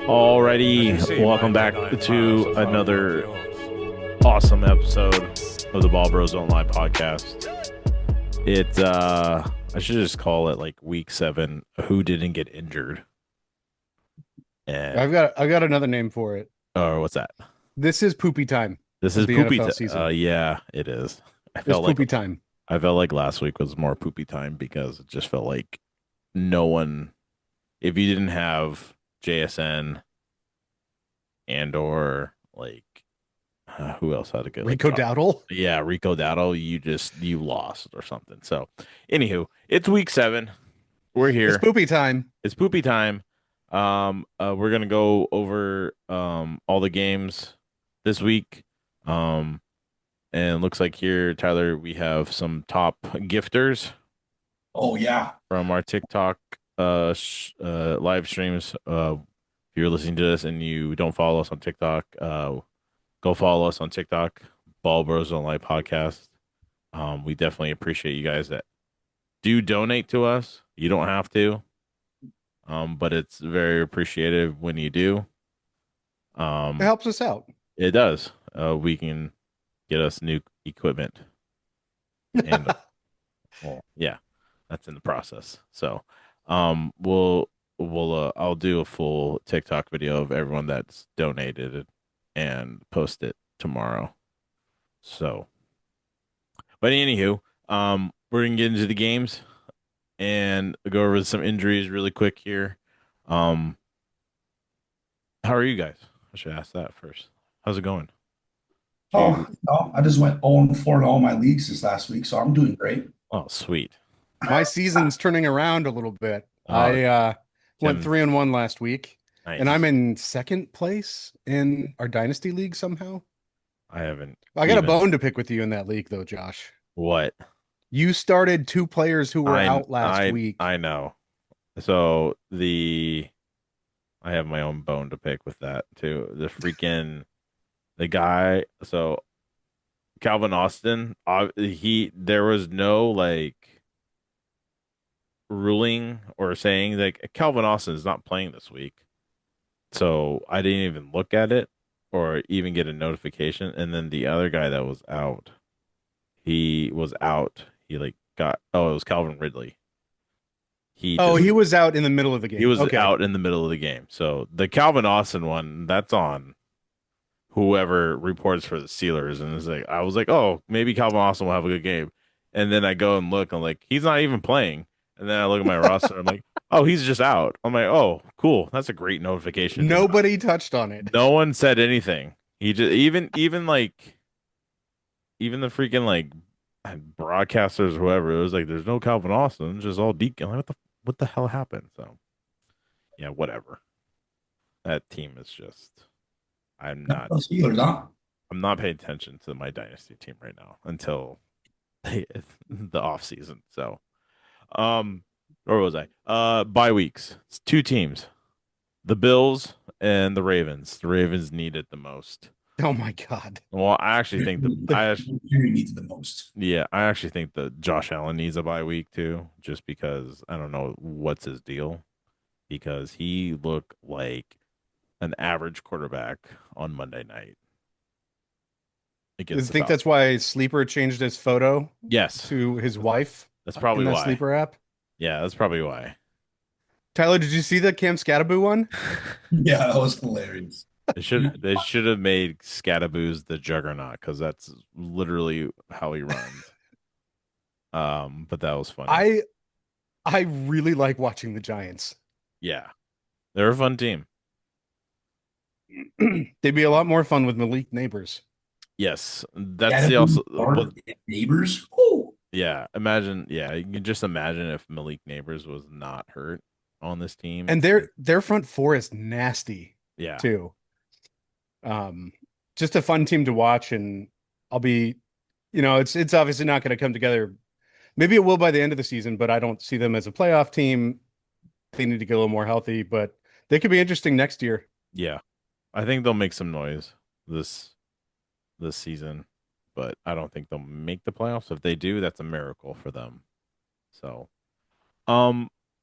Alrighty, welcome back to another awesome episode of the Ball Bros Online podcast. I should just call it like week 7, who didn't get injured. And I've got another name for it. or what's that? This is poopy time This of is the poopy NFL season. yeah, it is. I It's felt like poopy time. I felt like last week was more poopy time because it just felt like no one, if you didn't have JSN and or like who else had a good like Rico Dowdle. yeah, Rico Dowdle, you lost or something. So anywho, it's week 7. We're It's here. poopy time. It's poopy time. We're gonna go over all the games this week. Um and looks like here, Tyler, we have some top gifters Oh yeah. from our TikTok live streams. If you're listening to this and you don't follow us on TikTok, go follow us on TikTok, Ball Bros Online Podcast. We definitely appreciate you guys that do donate to us. You don't have to, but it's very appreciative when you do. It helps us out. It does. We can get us new equipment, and well, yeah, that's in the process. So, we'll I'll do a full TikTok video of everyone that's donated and post it tomorrow. So, but anywho, we're gonna get into the games and go over some injuries really quick here. Um, how are you guys? I should ask that first. How's it going? Oh, no, I just went 0-4 in all my leagues this last week, so I'm doing great. Oh, sweet. My season's turning around a little bit. Uh, I went Tim, 3-1 last week, nice. and I'm in second place in our dynasty league somehow. I haven't. I got a even- bone to pick with you in that league, though, Josh. What? You started 2 players who were out last week. I know. So I have my own bone to pick with that too. The guy. So Calvin Austin. There was no like ruling or saying like Calvin Austin is not playing this week. So I didn't even look at it or even get a notification. And then the other guy that was out, he was out. He like got, it was Calvin Ridley. He was out in the middle of the game. He was Okay. out in the middle of the game. So the Calvin Austin one, that's on whoever reports for the Steelers. And it's like, I was like, oh, maybe Calvin Austin will have a good game. And then I go and look, I'm like, he's not even playing. And then I look at my roster, I'm like, oh, he's just out. I'm like, oh, cool. That's a great notification. Nobody touched on it. No one said anything. He just even like even the freaking like broadcasters or whoever, it was like there's no Calvin Austin, it's just all Deacon. Like, what the hell happened? So yeah, whatever. That team is just I'm not Steelers, huh? I'm not paying attention to my dynasty team right now until the off season. So where was I? Bye weeks. It's 2 teams. The Bills and the Ravens. The Ravens need it the most. Oh my God. Well, I actually think Who needs it the most? yeah, I actually think that Josh Allen needs a bye week too, just because I don't know what's his deal, because he looked like an average quarterback on Monday night I against the think Falcons. that's why Sleeper changed his photo Yes, to his wife that's probably in that why. Sleeper app. Yeah, that's probably why. Tyler, did you see the Cam Scatterboo one? Yeah, that was hilarious. They should have made Scatterboos the juggernaut, because that's literally how he runs. But that was funny. I really like watching the Giants. Yeah, they're a fun team. They'd be a lot more fun with Malik Neighbors. Yes, that's the also. But, Neighbors. Oh, yeah, imagine. Yeah, you can just imagine if Malik Neighbors was not hurt on this team. And their front four is nasty yeah, too. Just a fun team to watch, and I'll be, it's obviously not going to come together. Maybe it will by the end of the season, but I don't see them as a playoff team. They need to get a little more healthy, but they could be interesting next year. yeah. I think they'll make some noise this season, but I don't think they'll make the playoffs. If they do, that's a miracle for them. So,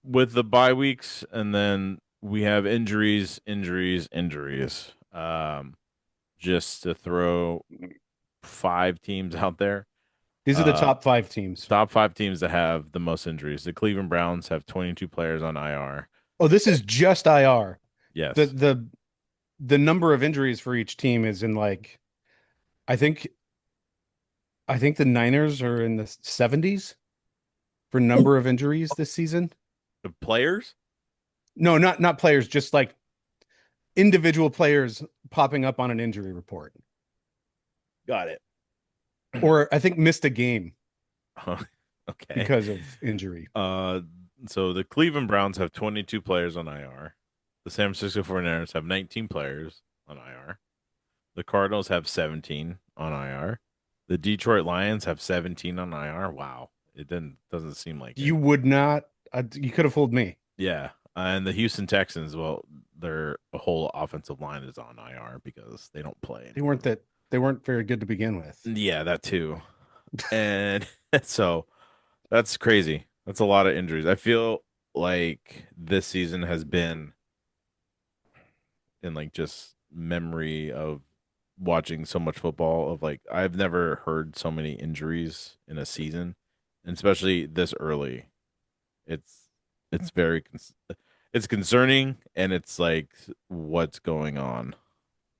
with the bye weeks and then we have injuries, injuries, injuries. Just to throw five teams out there. These are the Uh, top five teams. top five teams that have the most injuries. The Cleveland Browns have 22 players on IR. Oh, this is just IR. The Yes. the the number of injuries for each team is in like I think I think the Niners are in the 70s for number of injuries this season. The players? No, not players, just like individual players popping up on an injury report. Got it. Or I think missed a game Okay. because of injury. Uh, so the Cleveland Browns have 22 players on IR. The San Francisco 49ers have 19 players on IR. The Cardinals have 17 on IR. The Detroit Lions have 17 on IR. Wow. It doesn't seem like it. You would not you could have fooled me. Yeah. And the Houston Texans, well, their whole offensive line is on IR because they don't play They anymore. they weren't very good to begin with. Yeah, that too. And so that's crazy. That's a lot of injuries. I feel like this season has been in like just memory of watching so much football of like I've never heard so many injuries in a season, and especially this early. It's it's very it's concerning and it's like what's going on.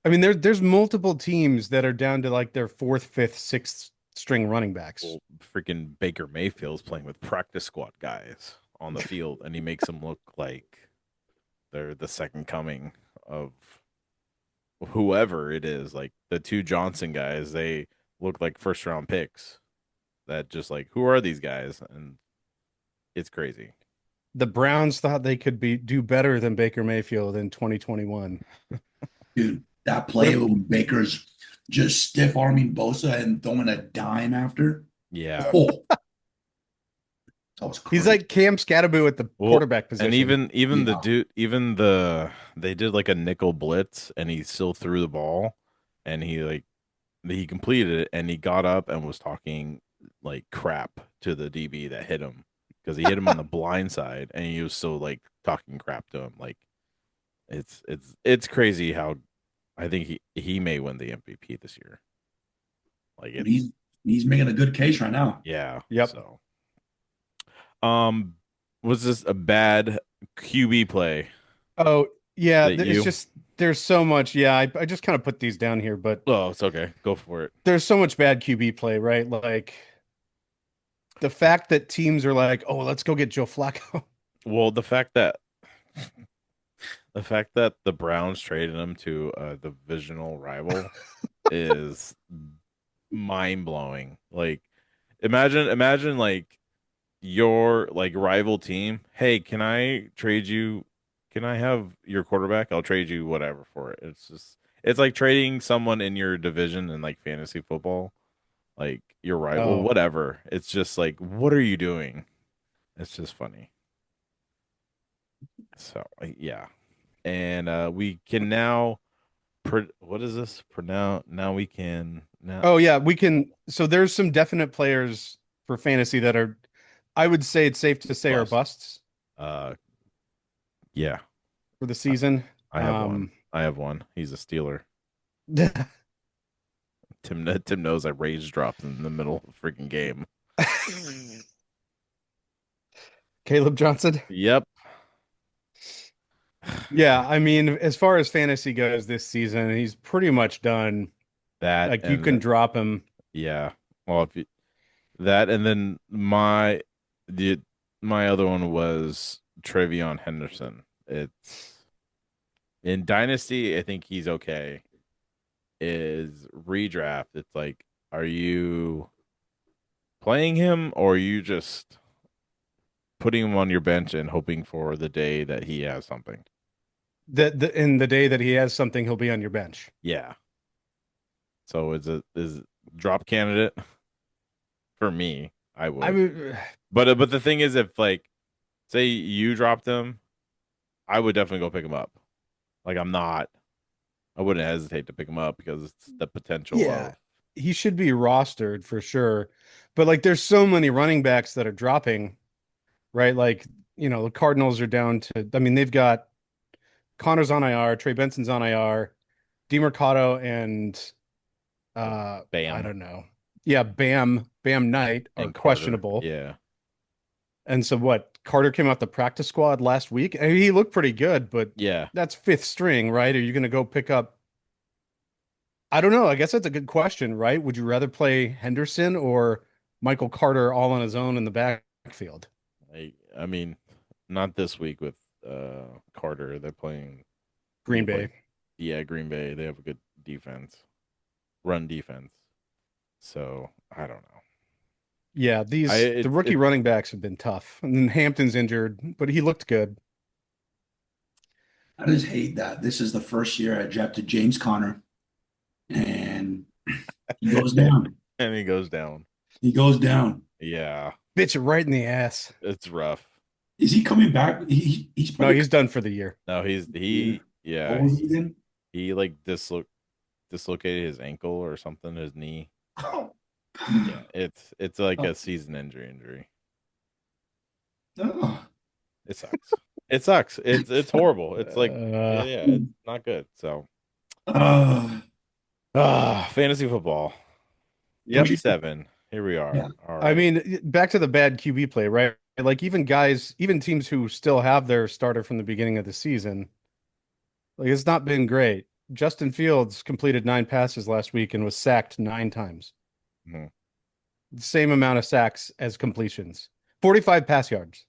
I mean, there's multiple teams that are down to like their fourth, fifth, sixth string running backs. Well, freaking Baker Mayfield's playing with practice squad guys on the field and he makes them look like they're the second coming of whoever it is. Like the two Johnson guys, they look like first round picks. That just like who are these guys? And it's crazy. The Browns thought they could be do better than Baker Mayfield in 2021. Dude, that What play if when Baker's just stiff arming Bosa and throwing a dime after. Yeah. Oh, that was he's crazy. like Cam Scatterbo at the Well, quarterback and position. even the Yeah. dude, even the they did like a nickel blitz, and he still threw the ball, and he completed it, and he got up and was talking like crap to the DB that hit him because he hit him on the blind side, and he was still like talking crap to him. Like it's crazy how I think he may win the MVP this year. Like Dude, it's he's making a good case right now. yeah. Yep. So um, was this a bad QB play Oh, yeah, that it's you? just there's so much. Yeah, I just kind of put these down here, but Oh, it's okay. Go for it. there's so much bad QB play, right? Like the fact that teams are like, "Oh, let's go get Joe Flacco." Well, the fact that the Browns traded him to a divisional rival is mind blowing. Like, imagine like your like rival team. Hey, can I trade you? Can I have your quarterback? I'll trade you whatever for it. It's like trading someone in your division in like fantasy football, like your rival, Oh, whatever. It's just like, what are you doing? It's just funny. So yeah, and we can now. What is this? Now we can now oh yeah, we can. So there's some definite players for fantasy that are, I would say it's safe to say are bust. busts Uh, yeah, for the I, season. I have one. I have one. He's a Steeler. Tim knows I rage dropped in the middle of the freaking game. Caleb Johnson. Yep, Yeah, I mean, as far as fantasy goes this season, he's pretty much done. that Like you can and drop him. yeah. Well, if you, that and then the my other one was Trevion Henderson. It's in Dynasty. I think he's okay. Is redraft. It's like, are you playing him or are you just putting him on your bench and hoping for the day that he has something? In the day that he has something, he'll be on your bench. Yeah. So is drop candidate for me. I I would. mean, But the thing is, if like say you dropped him, I would definitely go pick him up. Like I'm not. I wouldn't hesitate to pick him up because it's the potential yeah, of he should be rostered for sure. But like, there's so many running backs that are dropping, right? Like, the Cardinals are down to. I mean, they've got Connor's on IR, Trey Benson's on IR, DeMarcado and I Bam don't know. Yeah, Bam Knight are and Carter. questionable. Yeah. And so what? Carter came out the practice squad last week. I mean, he looked pretty good, but Yeah. that's fifth string, right? Are you going to go pick up? I don't know. I guess that's a good question, right? Would you rather play Henderson or Michael Carter all on his own in the backfield? I mean, not this week with Carter. They're playing who Green they play. Bay. Yeah, Green Bay. They have a good defense. Run defense. So I don't know. Yeah, I the it rookie it running backs have been tough. And then Hampton's injured, but he looked good. I just hate that this is the first year I drafted James Conner, and he goes down. and he goes down. He goes down. Yeah, Bit you right in the ass. it's rough. Is he coming back? He's No, probably he's done for the year. No, here. he What yeah, was he then? he like dislocated his ankle or something, his knee. Oh. Yeah, it's like Oh. a season injury. Oh. It sucks. It sucks. It's horrible. It's like Uh, yeah, it's not good. So Uh, fantasy football. yep. Week Who's 7. Here we yeah. are. All I right. mean, back to the bad QB play, right? Like even guys, even teams who still have their starter from the beginning of the season, like it's not been great. Justin Fields completed 9 passes last week and was sacked 9 times. Mhm. The same amount of sacks as completions. 45 pass yards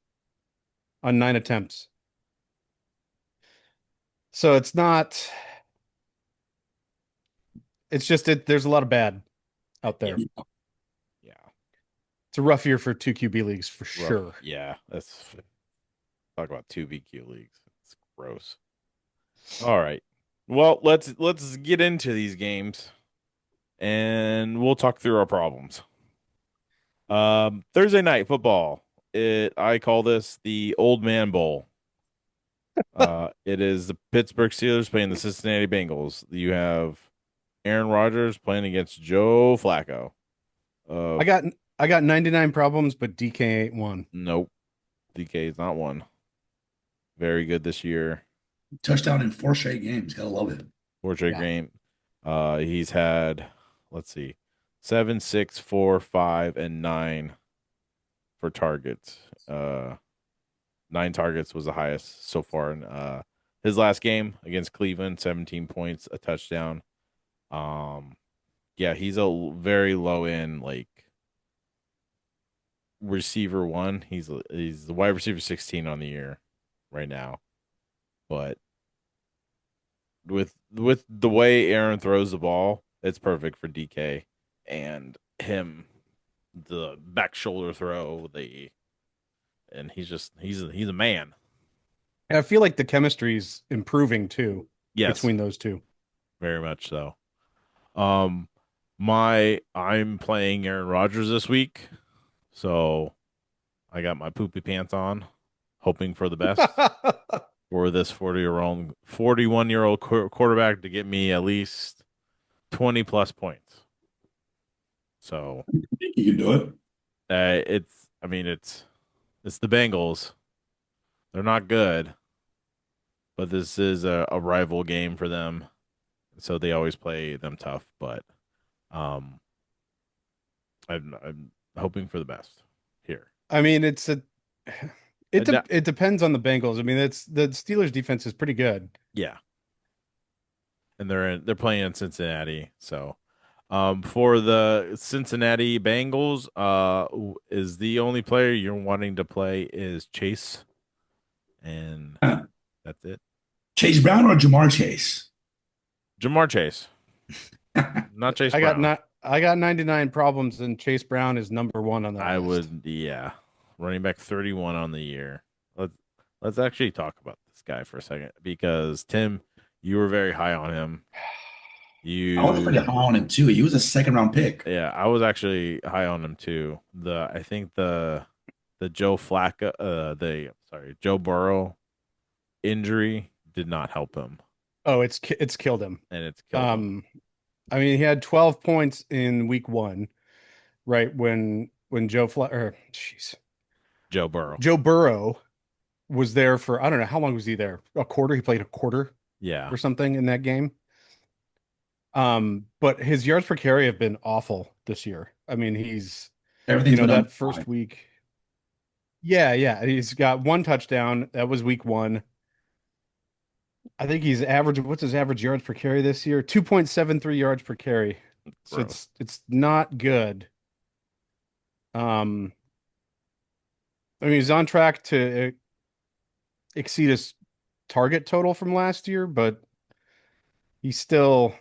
on 9 attempts. So it's not, it's just there's a lot of bad out Yeah. there. Yeah. It's a rough year for two QB leagues for Rough. sure. Yeah. That's talk about 2 BQ leagues. It's gross. All right. Well, let's get into these games and we'll talk through our problems. Thursday night football. I call this the Old Man Bowl. It is the Pittsburgh Steelers playing the Cincinnati Bengals. You have Aaron Rodgers playing against Joe Flacco. Uh, I got I got 99 problems, but DK ain't one. nope, DK is not one. Very good this year. Touchdown in 4 straight games. Gotta love it. Portrait Yeah. game. He's had, let's see, 7, 6, 4, 5, and 9 for targets. 9 targets was the highest so far in his last game against Cleveland. 17 points, a touchdown. Yeah, he's a very low end like receiver one. He's the wide receiver 16 on the year right now. But with the way Aaron throws the ball, it's perfect for DK and him the back shoulder throw, and he's a man. And I feel like the chemistry's improving too Yes, between those two. very much so. Um I'm playing Aaron Rodgers this week, so I got my poopy pants on, hoping for the best for this 41-year-old quarterback to get me at least 20 plus points. So, I think you can do it. I mean, it's the Bengals. They're not good, but this is a rival game for them, so they always play them tough. But um, I'm hoping for the best here. I mean, it's a Uh, no- it depends on the Bengals. I mean, it's the Steelers defense is pretty good. yeah, and they're playing in Cincinnati, so. For the Cincinnati Bengals, is the only player you're wanting to play is Chase, and Uh, that's it. Chase Brown or Jamar Chase? Jamar Chase, not Chase I got Brown. not I got 99 problems and Chase Brown is number one on that I list. would, yeah, running back 31 on the year. Let's let's actually talk about this guy for a second because Tim, you were very high on him. I was pretty You, high on him too. He was a second round pick. yeah, I was actually high on him too. I think the Joe Flacco, the sorry, Joe Burrow injury did not help him, Oh, it's killed him. and it's killed him. I mean, he had 12 points in week 1, right when Joe Burrow was there for, I don't know, how long was he there? A quarter? He played a quarter Yeah. or something in that game. But his yards per carry have been awful this year. I mean, Everything's been under that five. first week. Yeah, yeah. He's got one touchdown. That was week one. I think he's average. What's his average yards per carry this year? 2.73 yards per carry. So Gross. it's not good. Um, I mean, he's on track to exceed his target total from last year, but he's still,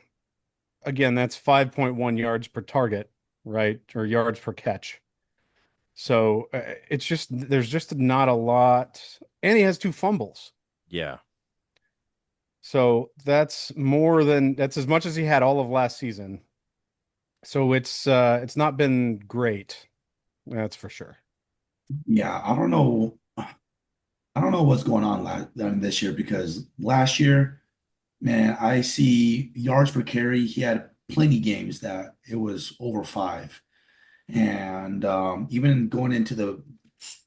again, that's 5.1 yards per target, right? Or yards per catch. So it's just there's just not a lot, and he has two fumbles. Yeah. So that's as much as he had all of last season. So it's not been great. That's for sure. Yeah, I don't know. I don't know what's going on this year because last year, man, I see yards per carry. He had plenty games that it was over five. And even going into the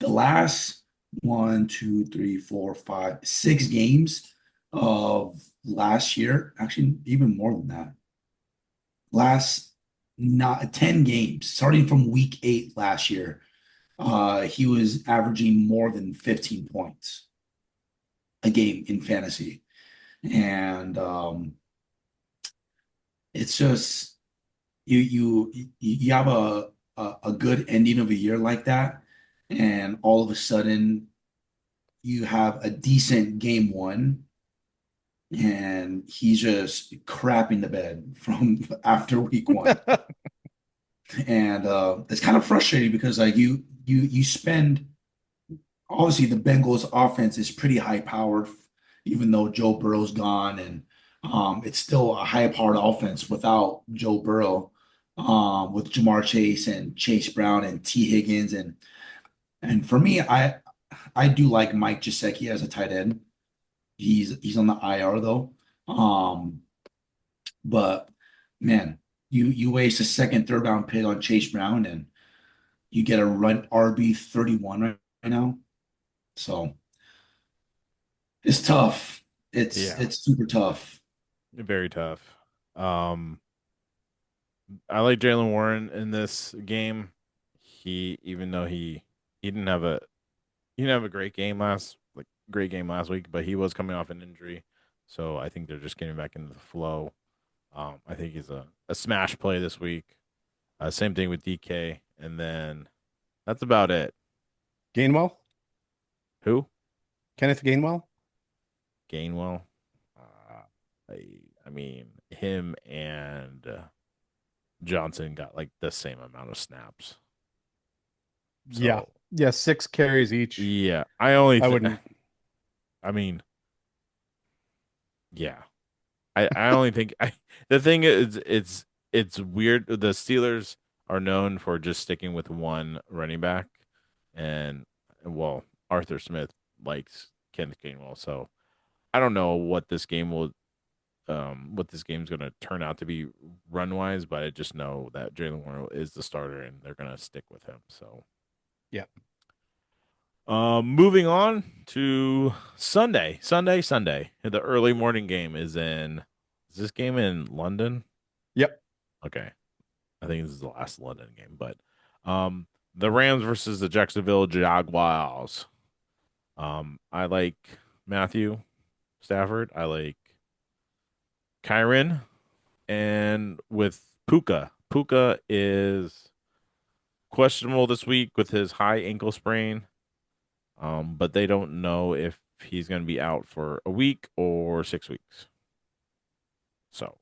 last one, two, three, four, five, 6 games of last year, actually even more than that. Last not 10 games, starting from week 8 last year, he was averaging more than 15 points a game in fantasy. And it's just you have a good ending of a year like that, and all of a sudden you have a decent game one, and he's just crapping the bed from after week one. And it's kind of frustrating because like you spend obviously the Bengals offense is pretty high powered, even though Joe Burrow's gone, and it's still a high powered offense without Joe Burrow, with Jamar Chase and Chase Brown and T. Higgins, and for me, I do like Mike Gesicki as a tight end. He's on the IR though, but man, you waste a second, third round pick on Chase Brown, and you get a run RB 31 right now, so. It's tough. Yeah. It's super tough. Very tough. Um, I like Jalen Warren in this game. Even though he didn't have a he didn't have a great game last week, but he was coming off an injury, so I think they're just getting back into the flow. I think he's a smash play this week. Same thing with DK, and then that's about it. Gainwell, Who? Kenneth Gainwell. Gainwell. Uh, I mean him and Johnson got like the same amount of snaps. Yeah, So yeah, 6 carries each. yeah, I only I think. wouldn't. I mean, yeah, I only think the thing is it's weird. The Steelers are known for just sticking with one running back, and well, Arthur Smith likes Kenneth Gainwell, so I don't know what this game's going to turn out to be run wise, but I just know that Jalen Warren is the starter and they're going to stick with him. So, Yeah. moving on to Sunday. The early morning game is this game in London? Yep. Okay. I think this is the last London game, but, the Rams versus the Jacksonville Jaguars. I like Matthew Stafford. I like Kyron. And with Puka, Puka is questionable this week with his high ankle sprain. But they don't know if he's going to be out for a week or 6 weeks. So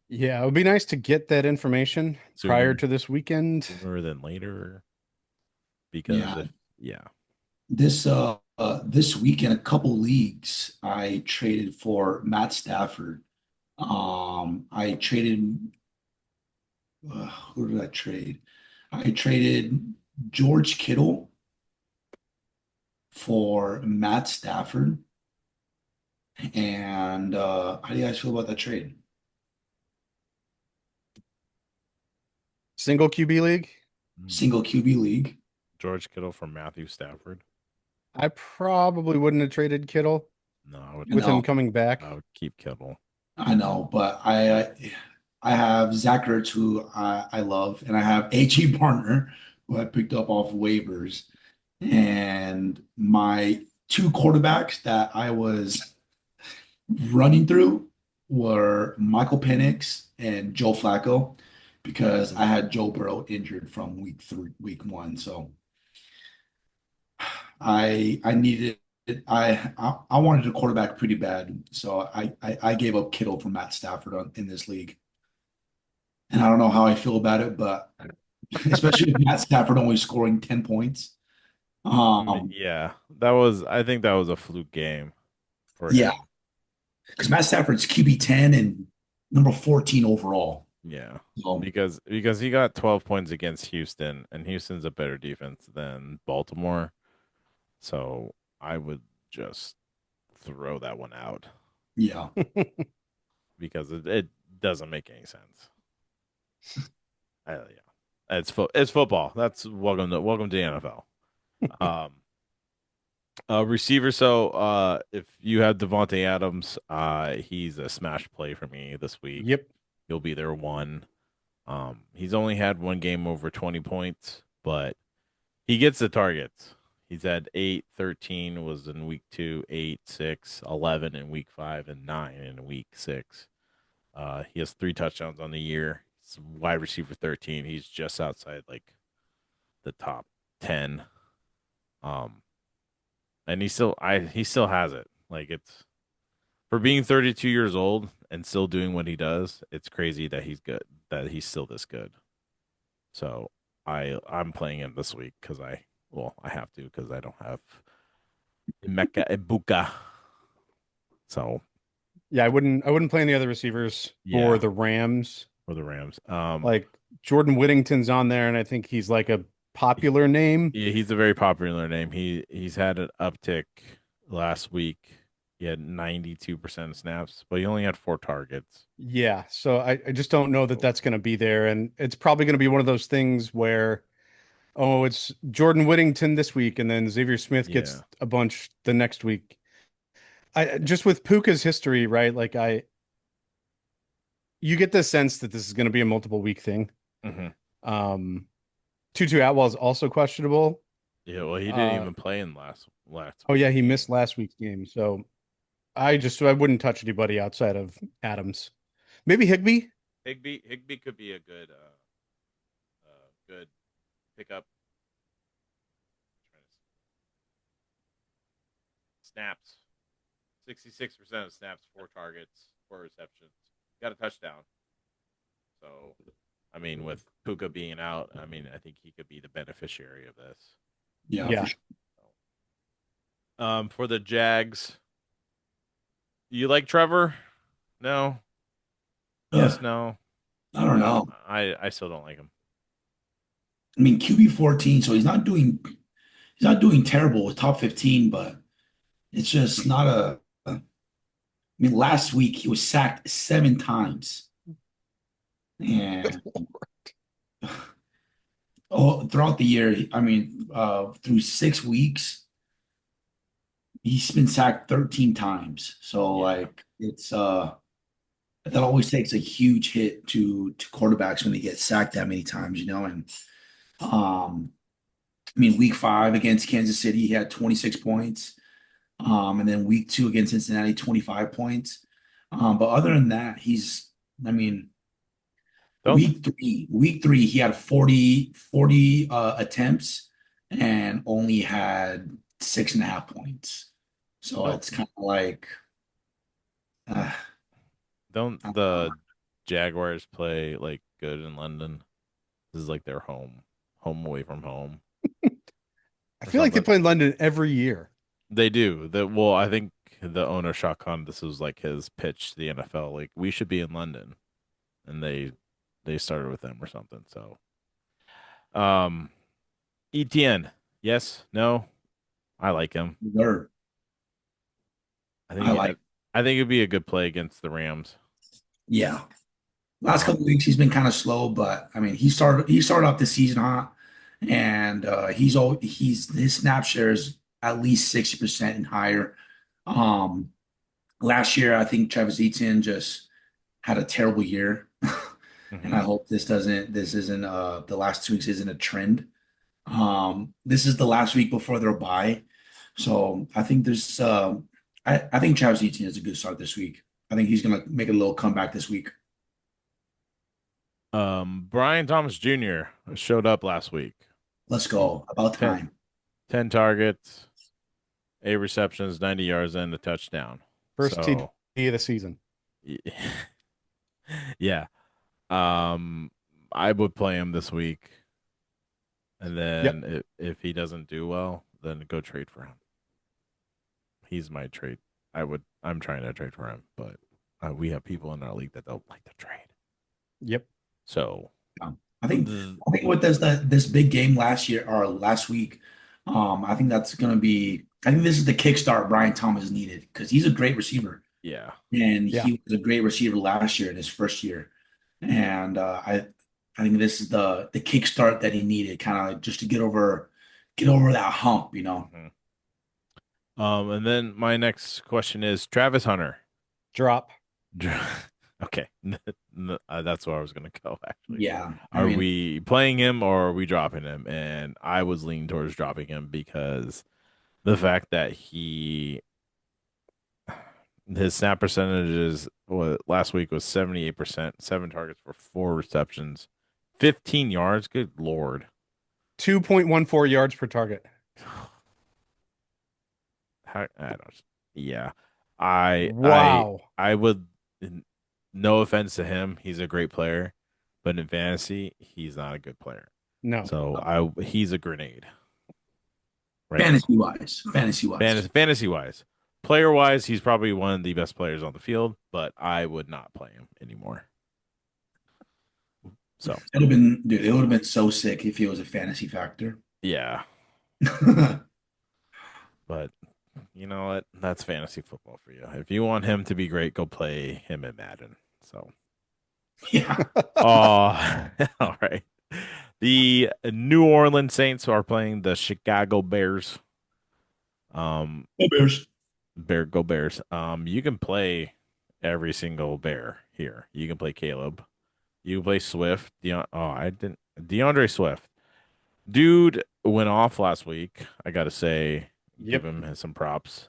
Yeah, it would be nice to get that information prior sooner to this weekend. sooner than later because Yeah, if yeah, this week in a couple leagues, I traded for Matt Stafford. I traded who did I trade? I traded George Kittle for Matt Stafford. And how do you guys feel about that trade? Single QB league. Hmm. Single QB league. George Kittle from Matthew Stafford. I probably wouldn't have traded Kittle No, I would You with him know, coming I back. would keep Kittle. I know, but I have Zach Ertz, who I love, and I have A.J. Barner, who I picked up off waivers. And my two quarterbacks that I was running through were Michael Penix and Joe Flacco, because I had Joe Burrow injured from week one. So I needed I wanted a quarterback pretty bad. So I gave up Kittle for Matt Stafford in this league. And I don't know how I feel about it, but especially with Matt Stafford only scoring 10 points. Um, Yeah, that was. I think that was a fluke game for yeah, him. because Matt Stafford's QB 10 and number 14 overall. Yeah, So because he got 12 points against Houston, and Houston's a better defense than Baltimore. So I would just throw that one out yeah. because it doesn't make any sense. Yeah, it's football. That's welcome to the NFL. Um, receiver. So, if you have Devontae Adams, he's a smash play for me this week. Yep. He'll be there one. He's only had one game over 20 points, but he gets the targets. He's had 8, 13 was in week 2, 8, 6, 11 in week 5, and 9 in week 6. He has 3 touchdowns on the year. He's wide receiver 13. He's just outside like the top 10. Um, and he still has it. Like it's for being 32 years old and still doing what he does. It's crazy that he's good, that he's still this good. So I'm playing him this week because I have to because I don't have Mecca Ibuka. So Yeah, I wouldn't play any other receivers for yeah, the Rams. for the Rams. Like Jordan Whittington's on there, and I think he's like a popular name. Yeah, he's a very popular name. He's had an uptick last week. He had 92% of snaps, but he only had 4 targets. Yeah, so I just don't know that So that's going to be there, and it's probably going to be one of those things where, oh, it's Jordan Whittington this week, and then Xavier Smith yeah. gets a bunch the next week. I just with Puka's history, right? Like you get the sense that this is going to be a multiple week thing. Hmm. Um, Tutu Atwell is also questionable. Yeah, well, he didn't Uh, even play in last oh week's yeah, he game. missed last week's game, so I wouldn't touch anybody outside of Adams. Maybe Higby. Higby could be a good pickup. Snaps, 66% of snaps, 4 targets, 4 receptions, got a touchdown. So, I mean, with Puka being out, I mean, I think he could be the beneficiary of this. Yeah, for Yeah. sure. For the Jags, you like Trevor? No. Yes, Ugh, no. I don't know. I still don't like him. I mean, QB 14, so he's not doing terrible with top 15, but it's just not I mean, last week he was sacked 7 times. And throughout the year, I mean, through 6 weeks, he's been sacked 13 times. So Yeah. like that always takes a huge hit to quarterbacks when they get sacked that many times, and um I mean, week 5 against Kansas City, he had 26 points. And then week 2 against Cincinnati, 25 points. But other than that, I mean, Don't week three, he had 40 attempts and only had 6.5 points. So don't it's kind of like, uh, don't the Jaguars play like good in London? This is like their home away from home I or feel like they something. play in London every year. They do. Well, I think the owner Shah Khan, this was like his pitch to the NFL. Like we should be in London, and they started with them or something. So, um, ETN, yes, no, I like him. they're, I I think like, I think it'd be a good play against the Rams. yeah. Last couple Um, of weeks he's been kind of slow, but I mean he started off the season hot, and he's his snap shares at least 60% and higher. Um, Last year, I think Travis Etienne just had a terrible year. And I Hmm. hope this isn't the last 2 weeks isn't a trend. This is the last week before their bye. So I think I think Travis Etienne is a good start this week. I think he's gonna make a little comeback this week. Brian Thomas Jr. showed up last week. Let's go. About 10, time. 10 targets, 8 receptions, 90 yards, and a touchdown. First So, TD of the season. yeah. I would play him this week, and Yep. then if he doesn't do well, then go trade for him. He's my trade. I'm trying to trade for him, but we have people in our league that don't like to trade. Yep. So, I think th- I think what does this big game last year or last week, I think that's gonna be. I think this is the kickstart Brian Thomas needed because he's a great receiver yeah. and Yeah. he was a great receiver last year in his first year, and I think this is the kickstart that he needed, kind of like just to get over that hump, you know. Hmm. And then my next question is Travis Hunter. Drop. Okay. That's where I was going to go, actually. Yeah, I Are mean, we playing him or are we dropping him? And I was leaning towards dropping him because the fact that his snap percentages last week was 78%, 7 targets for 4 receptions, 15 yards. Good Lord. 2.14 yards per target. I don't, yeah. I I Wow. I would no offense to him, he's a great player, but in fantasy, he's not a good player. No. So he's a grenade right now. fantasy wise. Fantasy wise. Player wise, he's probably one of the best players on the field, but I would not play him anymore. So It'd have been, dude, it would have been so sick if he was a fantasy factor. yeah, but you know what? That's fantasy football for you. If you want him to be great, go play him in Madden. So Yeah. oh, all right. The New Orleans Saints are playing the Chicago Bears. Um, Go Bears. Go Bears. You can play every single bear here. You can play Caleb. You can play Swift. I didn't. DeAndre Swift. Dude went off last week. I gotta say, give Yep. him some props.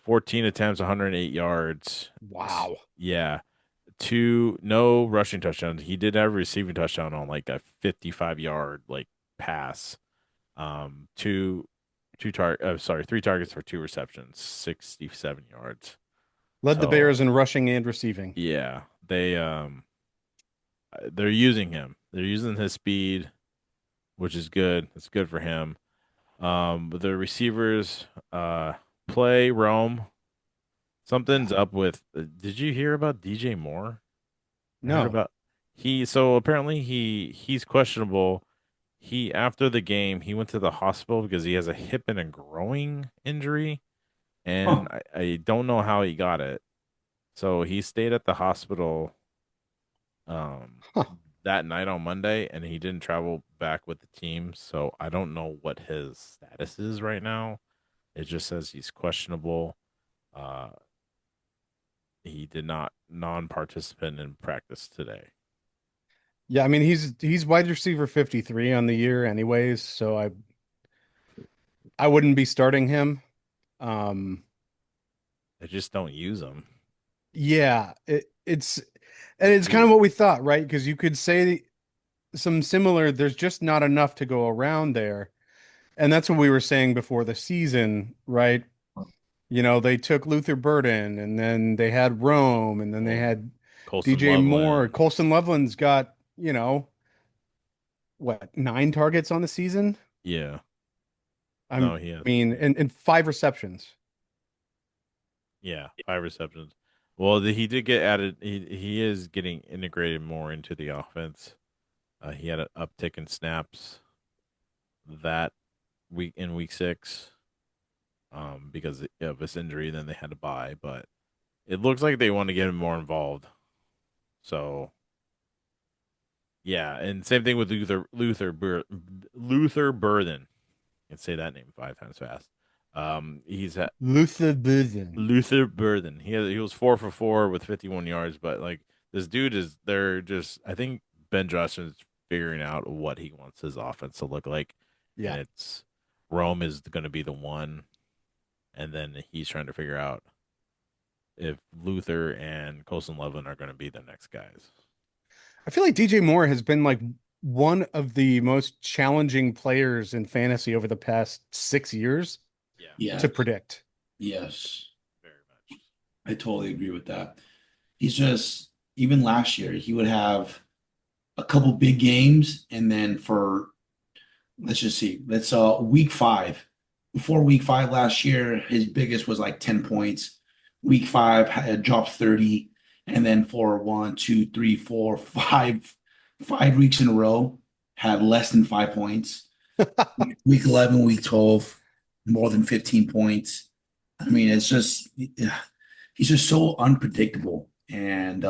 14 attempts, 108 yards. Wow. Yeah. No rushing touchdowns. He did have a receiving touchdown on like a 55-yard like pass. Sorry, 3 targets for 2 receptions, 67 yards. Led the So Bears in rushing and receiving. yeah, they're using him. They're using his speed, which is good. It's good for him. But the receivers play Rome. Yeah. Something's up with. Did you hear about DJ Moore? I heard No. about so apparently he's questionable. He after the game he went to the hospital because he has a hip and a groin injury, and Huh. I don't know how he got it. So he stayed at the hospital um Huh. that night on Monday, and he didn't travel back with the team. So I don't know what his status is right now. It just says he's questionable. Uh, he did not non-participant in practice today. Yeah, I mean he's wide receiver 53 on the year anyways, so I wouldn't be starting him. Um They just don't use him. yeah, it's kind of Weird. what we thought, right? Because you could say some similar, there's just not enough to go around there. And that's what we were saying before the season, right? You know, they took Luther Burden and then they had Rome and then they Well, had Colson DJ Moore. Loveland. Colson Loveland's got, what, 9 targets on the season? Yeah. I No, he has. mean, and 5 receptions. Yeah, 5 receptions. Well, he did get added. He is getting integrated more into the offense. He had an uptick in snaps that week in week 6, because of his injury. Then they had to buy, but it looks like they want to get him more involved. So yeah, and same thing with Luther Burden. can say that name 5 times fast. He's Luther Burden. Luther Burden. He was 4 for 4 with 51 yards, but like this dude is they're just I think Ben Johnson's figuring out what he wants his offense to look like, and Yeah. it's Rome is going to be the one, and then he's trying to figure out if Luther and Colson Levin are going to be the next guys. I feel like DJ Moore has been like one of the most challenging players in fantasy over the past 6 years Yeah, Yes, to predict. yes, very much. I totally agree with that. He's just even last year he would have a couple big games, and then for let's just see, let's week five. Before week five last year, his biggest was like 10 points. Week five had dropped 30, and then for one, two, three, four, five weeks in a row, had less than 5 points. Week 11, week 12, more than 15 points. I mean, it's just yeah, he's just so unpredictable. And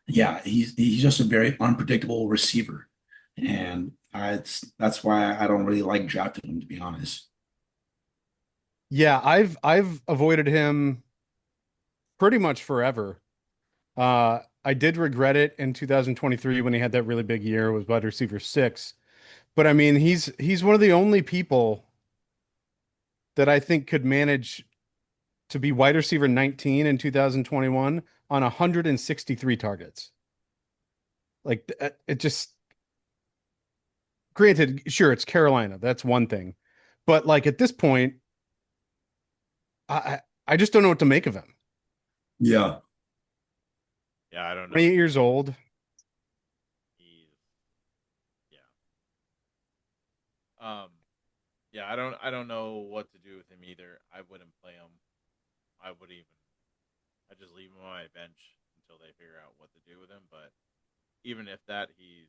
yeah, he's just a very unpredictable receiver. And that's why I don't really like drafting him, to be honest. Yeah, I've avoided him pretty much forever. I did regret it in 2023 when he had that really big year with wide receiver six. But I mean, he's one of the only people that I think could manage to be wide receiver 19 in 2021 on 163 targets. Like it just granted, sure, it's Carolina. That's one thing. But like at this point, I just don't know what to make of him. Yeah. Yeah, I don't know. 28 years old. He's yeah. Um, yeah, I don't know what to do with him either. I wouldn't play him. I would even I just leave him on my bench until they figure out what to do with him. But even if that, he's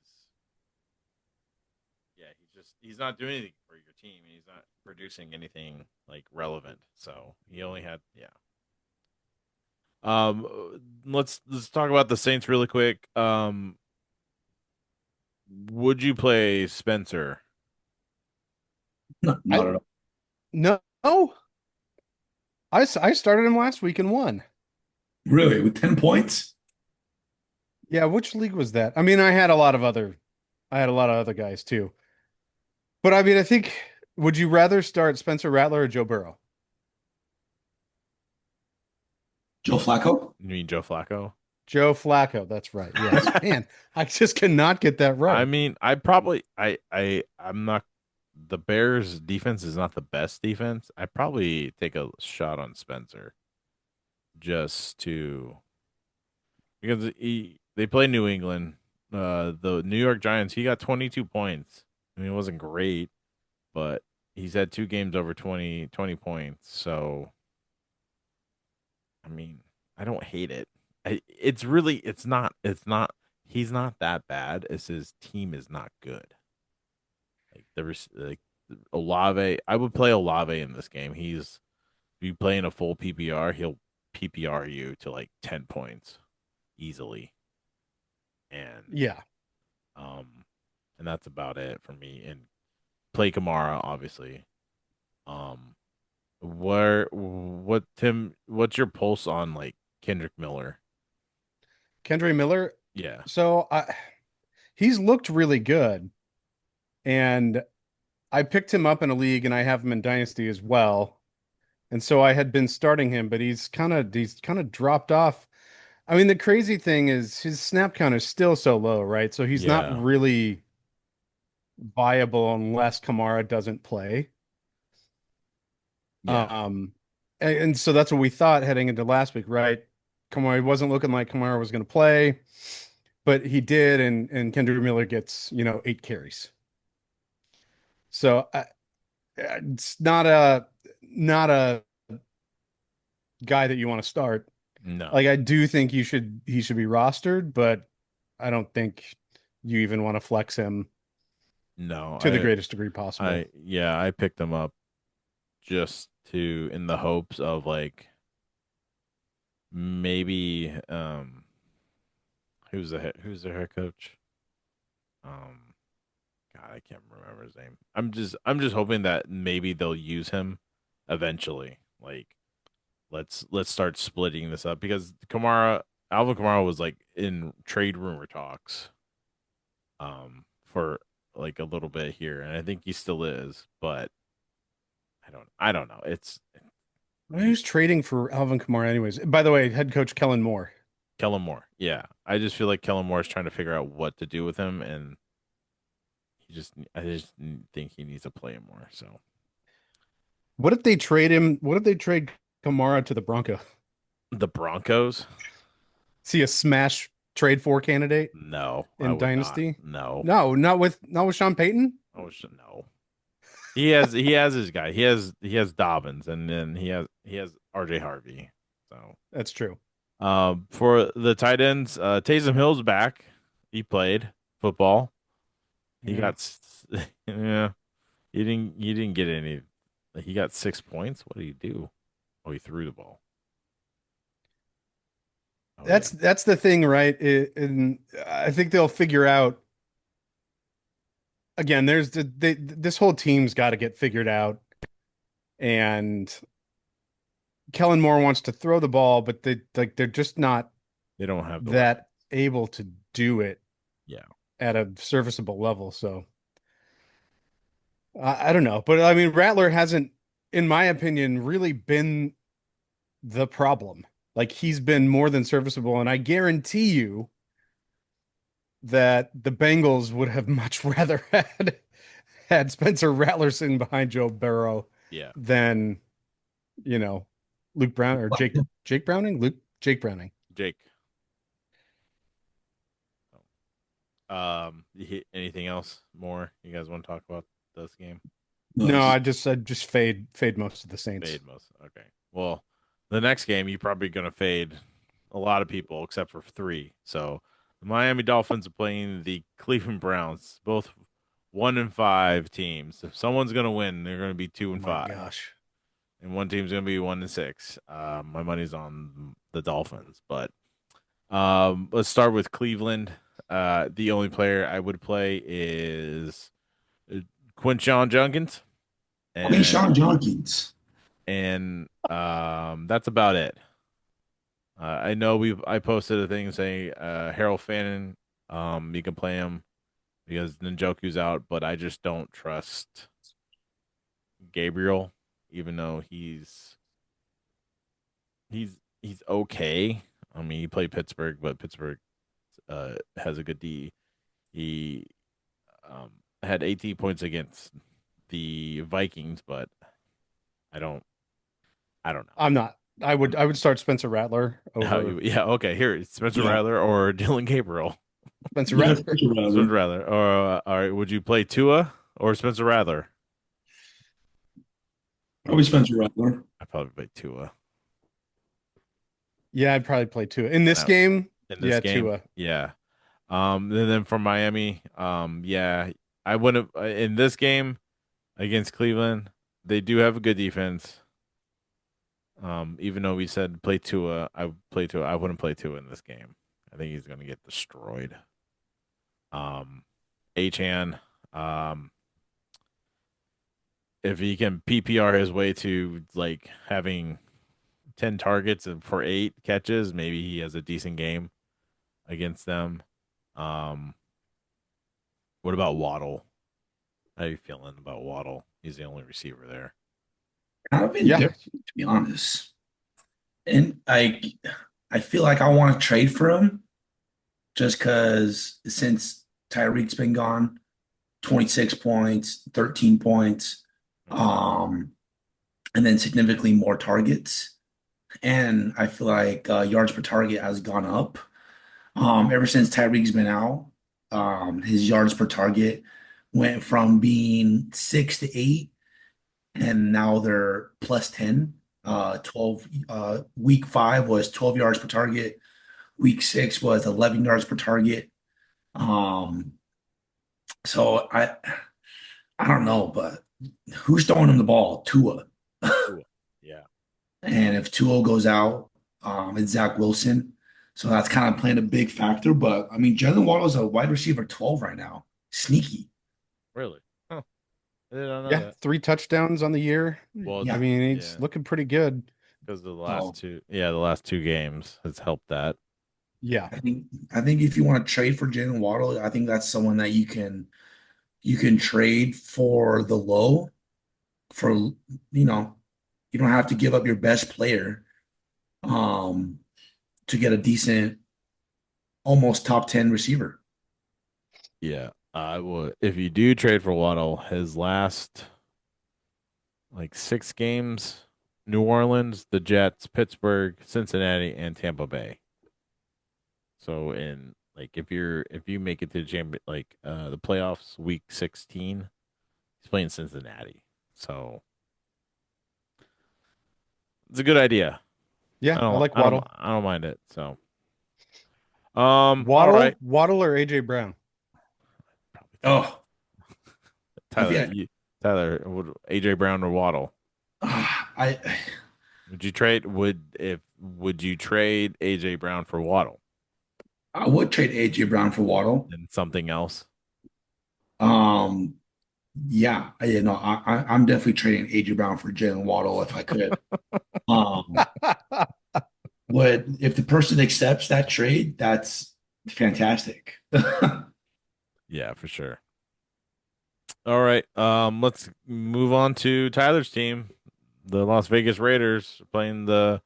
not doing anything for your team. He's not producing anything like relevant. So he only had yeah. Let's talk about the Saints really quick. Would you play Spencer? No, not I at all. no, I started him last week and won. Really, with 10 points? Yeah, which league was that? I mean, I had a lot of other guys too. But I mean, I think would you rather start Spencer Rattler or Joe Burrow? Joe Flacco? You mean Joe Flacco? Joe Flacco, that's right. Yes. Man, I just cannot get that I right. mean, I probably I'm not the Bears defense is not the best defense. I probably take a shot on Spencer just to because they play New England. The New York Giants, he got 22 points. I mean, it wasn't great, but he's had 2 games over 20 points. So, I mean, I don't hate it. It's not he's not that bad. It's his team is not good. Like Olave, I would play Olave in this game. If you play in a full PPR, he'll PPR you to like 10 points easily. And Yeah. um and that's about it for me. And play Kamara, obviously. Um what's your pulse on like Kendrick Miller? Kendry Miller. Yeah. So he's looked really good. And I picked him up in a league and I have him in Dynasty as well. And so I had been starting him, but he's kind of dropped off. I mean, the crazy thing is his snap count is still so low, right? So he's not Yeah. really viable unless Kamara doesn't play. Yeah. Um, and so that's what we thought heading into last week, right? Kamara wasn't looking like Kamara was going to play, but he did, and Kendrick Miller gets 8 carries. So it's not a guy that you want to start. Like No. I do think he should be rostered, but I don't think you even want to flex him No. to the greatest degree possible. I picked him up just to in the hopes of like maybe who's the head coach? Um God, I can't remember his name. I'm just hoping that maybe they'll use him eventually. Like let's start splitting this up because Alvin Kamara was like in trade rumor talks for like a little bit here, and I think he still is, but I don't know. It's Who's trading for Alvin Kamara anyways? By the way, head coach Kellen Moore. Kellen Moore. Yeah. I just feel like Kellen Moore is trying to figure out what to do with him, and I just think he needs to play him more. So What if they trade him? What if they trade Kamara to the Broncos? the Broncos? See a smash trade for candidate No, I in would not. Dynasty? No. No, not with Sean Payton. No. He has his guy. He has Dobbins, and then he has RJ Harvey. So That's true. for the tight ends, Taysom Hill's back. He played football. He Yeah. got yeah. He didn't get any. He got 6 points. What did he do? Oh, he threw the ball. Oh yeah. That's the thing, right? And I think they'll figure out again. This whole team's got to get figured out, and Kellen Moore wants to throw the ball, but they're just not They don't have the weapon. that able to do it Yeah. at a serviceable level. So I don't know, but I mean, Rattler hasn't, in my opinion, really been the problem. Like he's been more than serviceable, and I guarantee you that the Bengals would have much rather had Spencer Rattler sitting behind Joe Burrow Yeah. than you know Luke Brown or Jake Browning, Luke Jake Browning. Jake. Anything else more you guys want to talk about this game? No, No, I just fade most of the Saints. Fade most. Okay. Well, the next game you're probably gonna fade a lot of people except for three. So the Miami Dolphins are playing the Cleveland Browns, both 1-5 teams. If someone's gonna win, they're gonna be two Oh and my five, gosh. and one team's gonna be 1-6. My money's on the Dolphins, but let's start with Cleveland. The only player I would play is uh, Quinshon Judkins, okay, and Sean Jenkins. that's about it. I know I posted a thing saying Harold Fannin, you can play him because Njoku's out, but I just don't trust Gabriel, even though he's okay. I mean, he played Pittsburgh, but Pittsburgh has a good D. He um, had 18 points against the Vikings, but I don't I don't know. I'm not. I would start Spencer Rattler over Yeah, okay. Here, Spencer Yeah, Rattler or Dylan Gabriel. Spencer yeah, Rattler. Spencer Spencer Rattler. Rattler. Or all right, would you play Tua or Spencer Rattler? Probably Spencer Rattler. I probably play Tua. Yeah, I'd probably play Tua in And this game. in this Yeah, game, Tua. yeah. And then for Miami, yeah, I wouldn't in this game against Cleveland. They do have a good defense. Even though we said play Tua, I would play Tua. I wouldn't play Tua in this game. I think he's going to get destroyed. Um, Achan, um, if he can PPR his way to like having 10 targets and for 8 catches, maybe he has a decent game against them. Um, what about Waddle? How are you feeling about Waddle? He's the only receiver there. Kind of Yeah, indifferent, to be honest. And I feel like I want to trade for him just because since Tyreek's been gone, 26 points, 13 points, um, and then significantly more targets. And I feel like yards per target has gone up. Ever since Tyreek's been out, his yards per target went from being 6 to 8, and now they're plus 10. 12 week 5 was 12 yards per target. Week 6 was 11 yards per target. Um, so I don't know, but who's throwing him the ball? Tua. Tua. Yeah. And if Tua goes out, it's Zach Wilson. So that's kind of playing a big factor. But I mean, Jalen Waddle is a wide receiver 12 right now. Sneaky. Really? Huh. I did not know Yeah, that. 3 touchdowns on the year. Well, I Yeah. mean, he's yeah, looking pretty good. because the last Oh, two, yeah, the last two games has helped that. Yeah. I think if you want to trade for Jalen Waddle, I think that's someone that you can trade for the low for you don't have to give up your best player um to get a decent almost top 10 receiver. Yeah, I would. If you do trade for Waddle, his last like 6 games: New Orleans, the Jets, Pittsburgh, Cincinnati, and Tampa Bay. So in like if you make it to the champion the playoffs week 16, he's playing Cincinnati. So it's a good idea. Yeah, I like Waddle. I don't mind it. So all right. Waddle or AJ Brown? Probably Oh, I Tyler, think you Tyler, would AJ Brown or Waddle? I Would you trade AJ Brown for Waddle I would trade AJ Brown for Waddle. and something else? Um, yeah, I'm definitely trading AJ Brown for Jalen Waddle if I could. Um, would if the person accepts that trade, that's fantastic. Yeah, for sure. All right. Let's move on to Tyler's team. The Las Vegas Raiders are playing the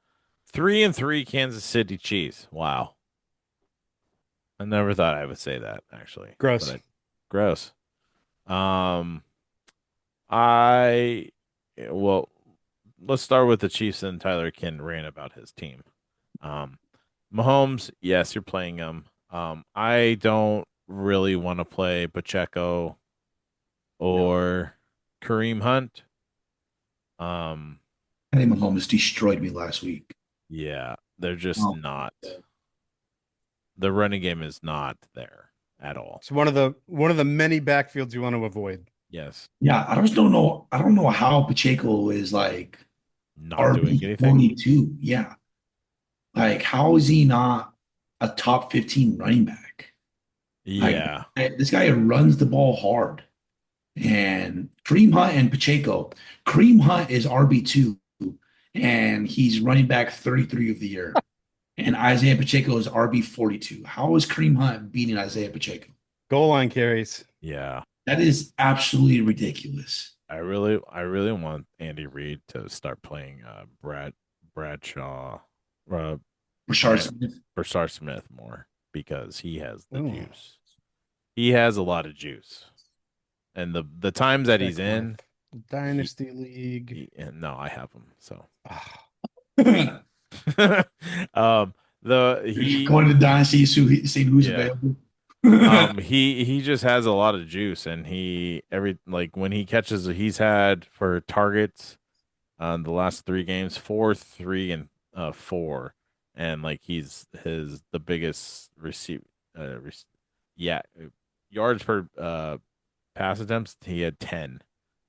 3-3 Kansas City Chiefs. Wow. I never thought I would say that actually. But Gross. I gross. Um I well, let's start with the Chiefs and Tyler can rant about his team. Um Mahomes, yes, you're playing him. I don't really want to play Pacheco No, or Kareem Hunt. Um I think Mahomes destroyed me last week. Yeah, they're just Oh, not. The running game is not there at all. It's one of the many backfields you want to avoid. Yes, yeah, I just don't know. I don't know how Pacheco is like not doing RB anything. 42. Yeah. Like, how is he not a top 15 running back? Like, Yeah, this guy runs the ball hard. And Kareem Hunt and Pacheco, Kareem Hunt is RB2 and he's running back 33 of the year. And Isaiah Pacheco is RB 42. How is Kareem Hunt beating Isaiah Pacheco? Goal line carries. yeah. That is absolutely ridiculous. I really want Andy Reid to start playing Bradshaw, uh, Rashard Brand Smith. Brashard Smith more because he has the Oh, juice. He has a lot of juice, and the times that he's Beckworth. in, he, Dynasty League. and no, I have him. So, Ah, um, the he Going to Dynasty, seeing who's yeah. available. He just has a lot of juice, and he every like when he catches, he's had for targets on the last 3 games, 4, 3, and 4, and like he's his the biggest receive, rec yeah, yards per pass attempts. He had 10,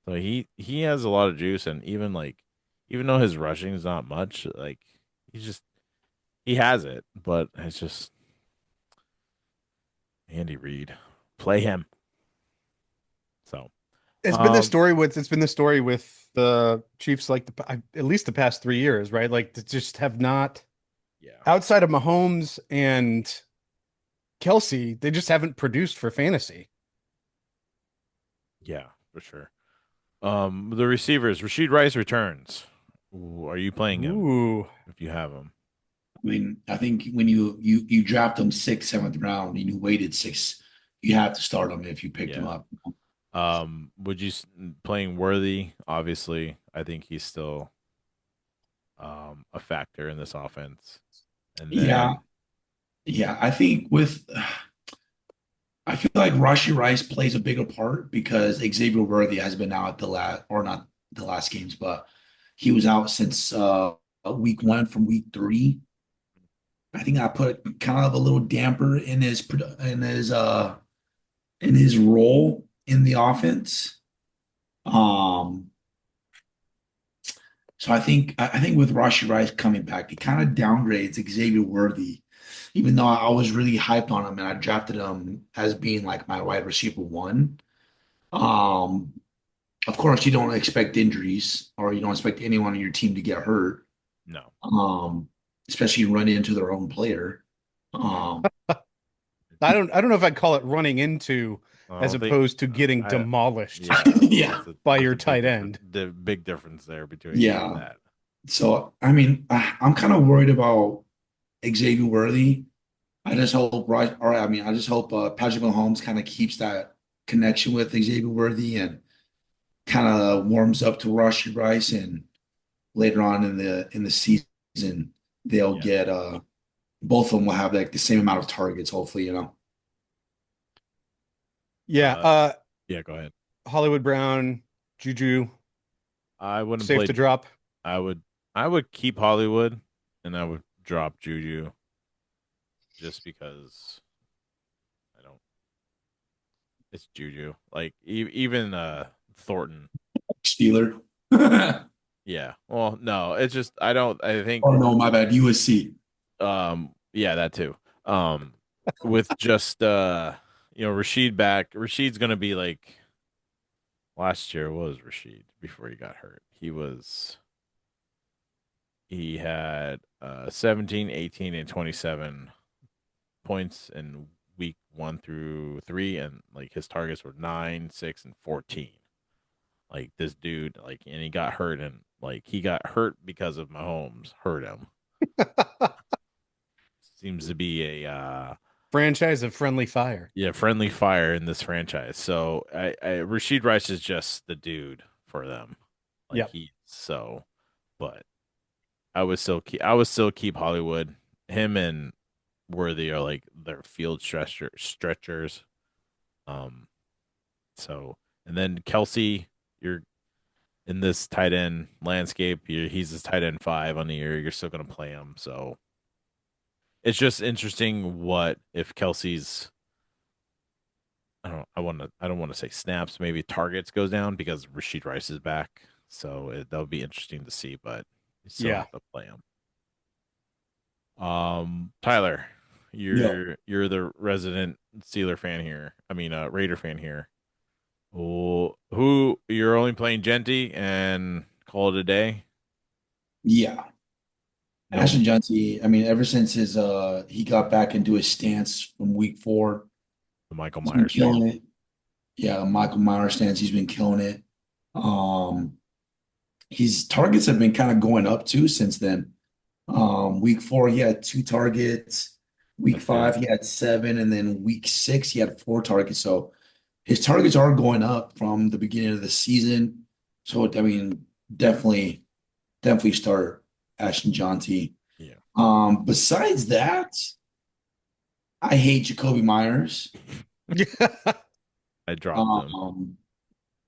so he has a lot of juice, and even though his rushing is not much, like he's just he has it, but it's just Andy Reid, play him. So. Um, it's been the story with the Chiefs like at least the past 3 years, right? Like to just have not yeah, outside of Mahomes and Kelsey, they just haven't produced for fantasy. yeah, for sure. The receivers, Rashid Rice returns. Ooh, are you playing him Ooh, if you have him? I mean, I think when you draft them sixth, seventh round, and you waited six, you have to start them if you picked them Yeah. up. Would you playing Worthy? Obviously, I think he's still a factor in this offense. And Yeah, then yeah. I feel like Rashi Rice plays a bigger part because Xavier Worthy has been out the last, or not the last games, but he was out since week one from week three. I think I put kind of a little damper in his role in the offense. Um, so I think with Rashi Rice coming back, it kind of downgrades Xavier Worthy, even though I was really hyped on him and I drafted him as being like my wide receiver one. Um, of course, you don't expect injuries or you don't expect anyone on your team to get hurt. No. Um, Especially run into their own player. Um, I don't know if I'd call it running into I as don't think opposed to getting I demolished yeah, yeah, by there's your a big tight difference, end. the big difference there between yeah. that. So I mean, I'm kind of worried about Xavier Worthy. I just hope right, or I mean, I just hope Patrick Mahomes kind of keeps that connection with Xavier Worthy and kind of warms up to Rashi Rice, and later on in the season they'll Yeah. get both of them will have like the same amount of targets, hopefully, you know. Yeah, Uh yeah, go ahead. Hollywood Brown, Juju, I wouldn't safe play to drop. I would I would keep Hollywood and I would drop Juju just because I don't it's Juju. Like even Thornton. Steeler. Oh Yeah. Well, no, it's just I don't I think no, my bad. USC. yeah, that too. Um with just Rashid back, Rashid's gonna be like last year was Rashid before he got hurt. He had 17, 18, and 27 points in week 1 through 3, and like his targets were 9, 6, and 14. Like this dude, like, and he got hurt, and like he got hurt because of Mahomes hurt him. Seems to be a Franchise of friendly fire. yeah, friendly fire in this franchise. So Rashid Rice is just the dude for them. Like Yep. he so, but I would still keep Hollywood. Him and Worthy are like their field stretchers. Um, so and then Kelsey, you're in this tight end landscape. He's his tight end 5 on the year. You're still gonna play him. So it's just interesting what if Kelsey's I don't want to say snaps, maybe targets goes down because Rashid Rice is back. So that'll be interesting to see, but you still Yeah. have to play him. Tyler, Yo. you're the resident Steeler fan here. I mean, Raider fan here. Who you're only playing Genty and call it a day? Yeah. No, Ashton Johnson, I mean, ever since his he got back into his stance from week 4, the Michael he's been Myers killing stance. it. Yeah, Michael Myers stance, he's been killing it. Um, his targets have been kind of going up too since then. Week 4, he had 2 targets. Week That's good. 5, he had 7, and then week 6, he had 4 targets. So his targets are going up from the beginning of the season. So I mean, definitely start Ashton Johnson. Yeah, Besides that, I hate Jacoby Myers. I dropped them. Um,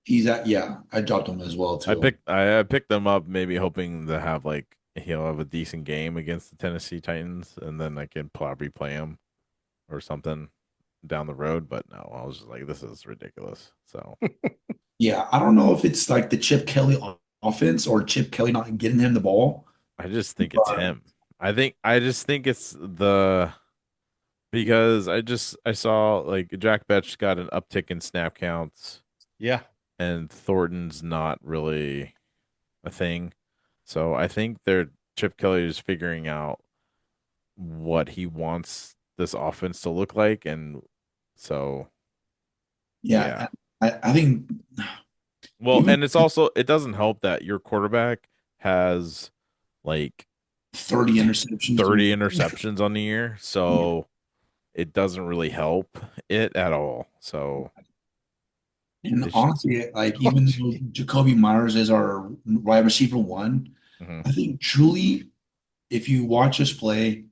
he's at yeah, I dropped him as well too. I picked them up maybe hoping to have like he'll have a decent game against the Tennessee Titans, and then I can probably play him or something down the road. But no, I was just like, this is ridiculous. So Yeah, I don't know if it's like the Chip Kelly offense or Chip Kelly not getting him the ball, I just think it's but him. I just think it's the because I saw like Jack Betch got an uptick in snap counts Yeah. and Thornton's not really a thing. So I think they're Chip Kelly is figuring out what he wants this offense to look like, and so yeah, yeah. I think Well, even and it's also it doesn't help that your quarterback has like 30 interceptions through 30 interceptions on the year, yeah. so it doesn't really help it at all. So And it's honestly, like Oh, even though gee. Jacoby Myers is our wide receiver 1, mhm. I think truly if you watch us play,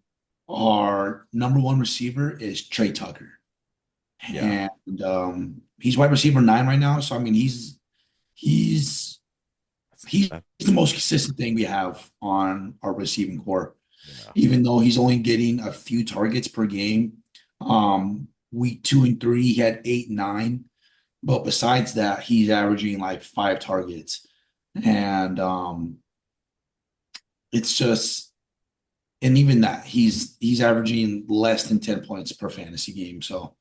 our number 1 receiver is Trey Tucker. Yeah. And he's wide receiver 9 right now. So I mean he's he's That, the most consistent thing we have on our receiving core, yeah. even though he's only getting a few targets per game. Week 2 and 3, he had 8, 9. But besides that, he's averaging like 5 targets. And it's just and even that he's averaging less than 10 points per fantasy game. So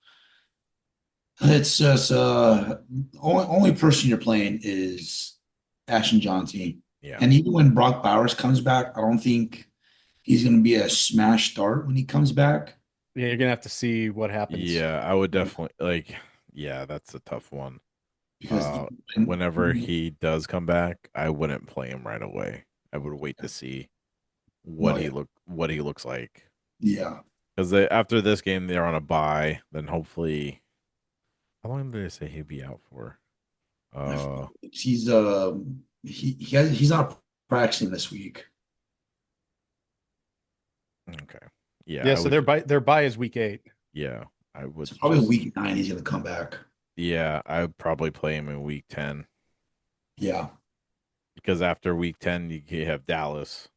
It's just only person you're playing is Ashton Johnson. Yeah. And even when Brock Bowers comes back, I don't think he's going to be a smash start when he comes back Yeah, you're gonna have to see what happens. Yeah, I would definitely like yeah, that's a tough one. because Whenever he does come back, I wouldn't play him right away. I would wait to see no, yeah, what he looks like. yeah. Because after this game they're on a bye, then hopefully how long did they say he'd be out for? I Uh think he's not practicing this week. okay. Yeah, Yeah, I so would their bye is week 8. yeah, I would So probably just week 9 he's going to come back. yeah, I would probably play him in week 10 Yeah. because after week 10 you have Dallas.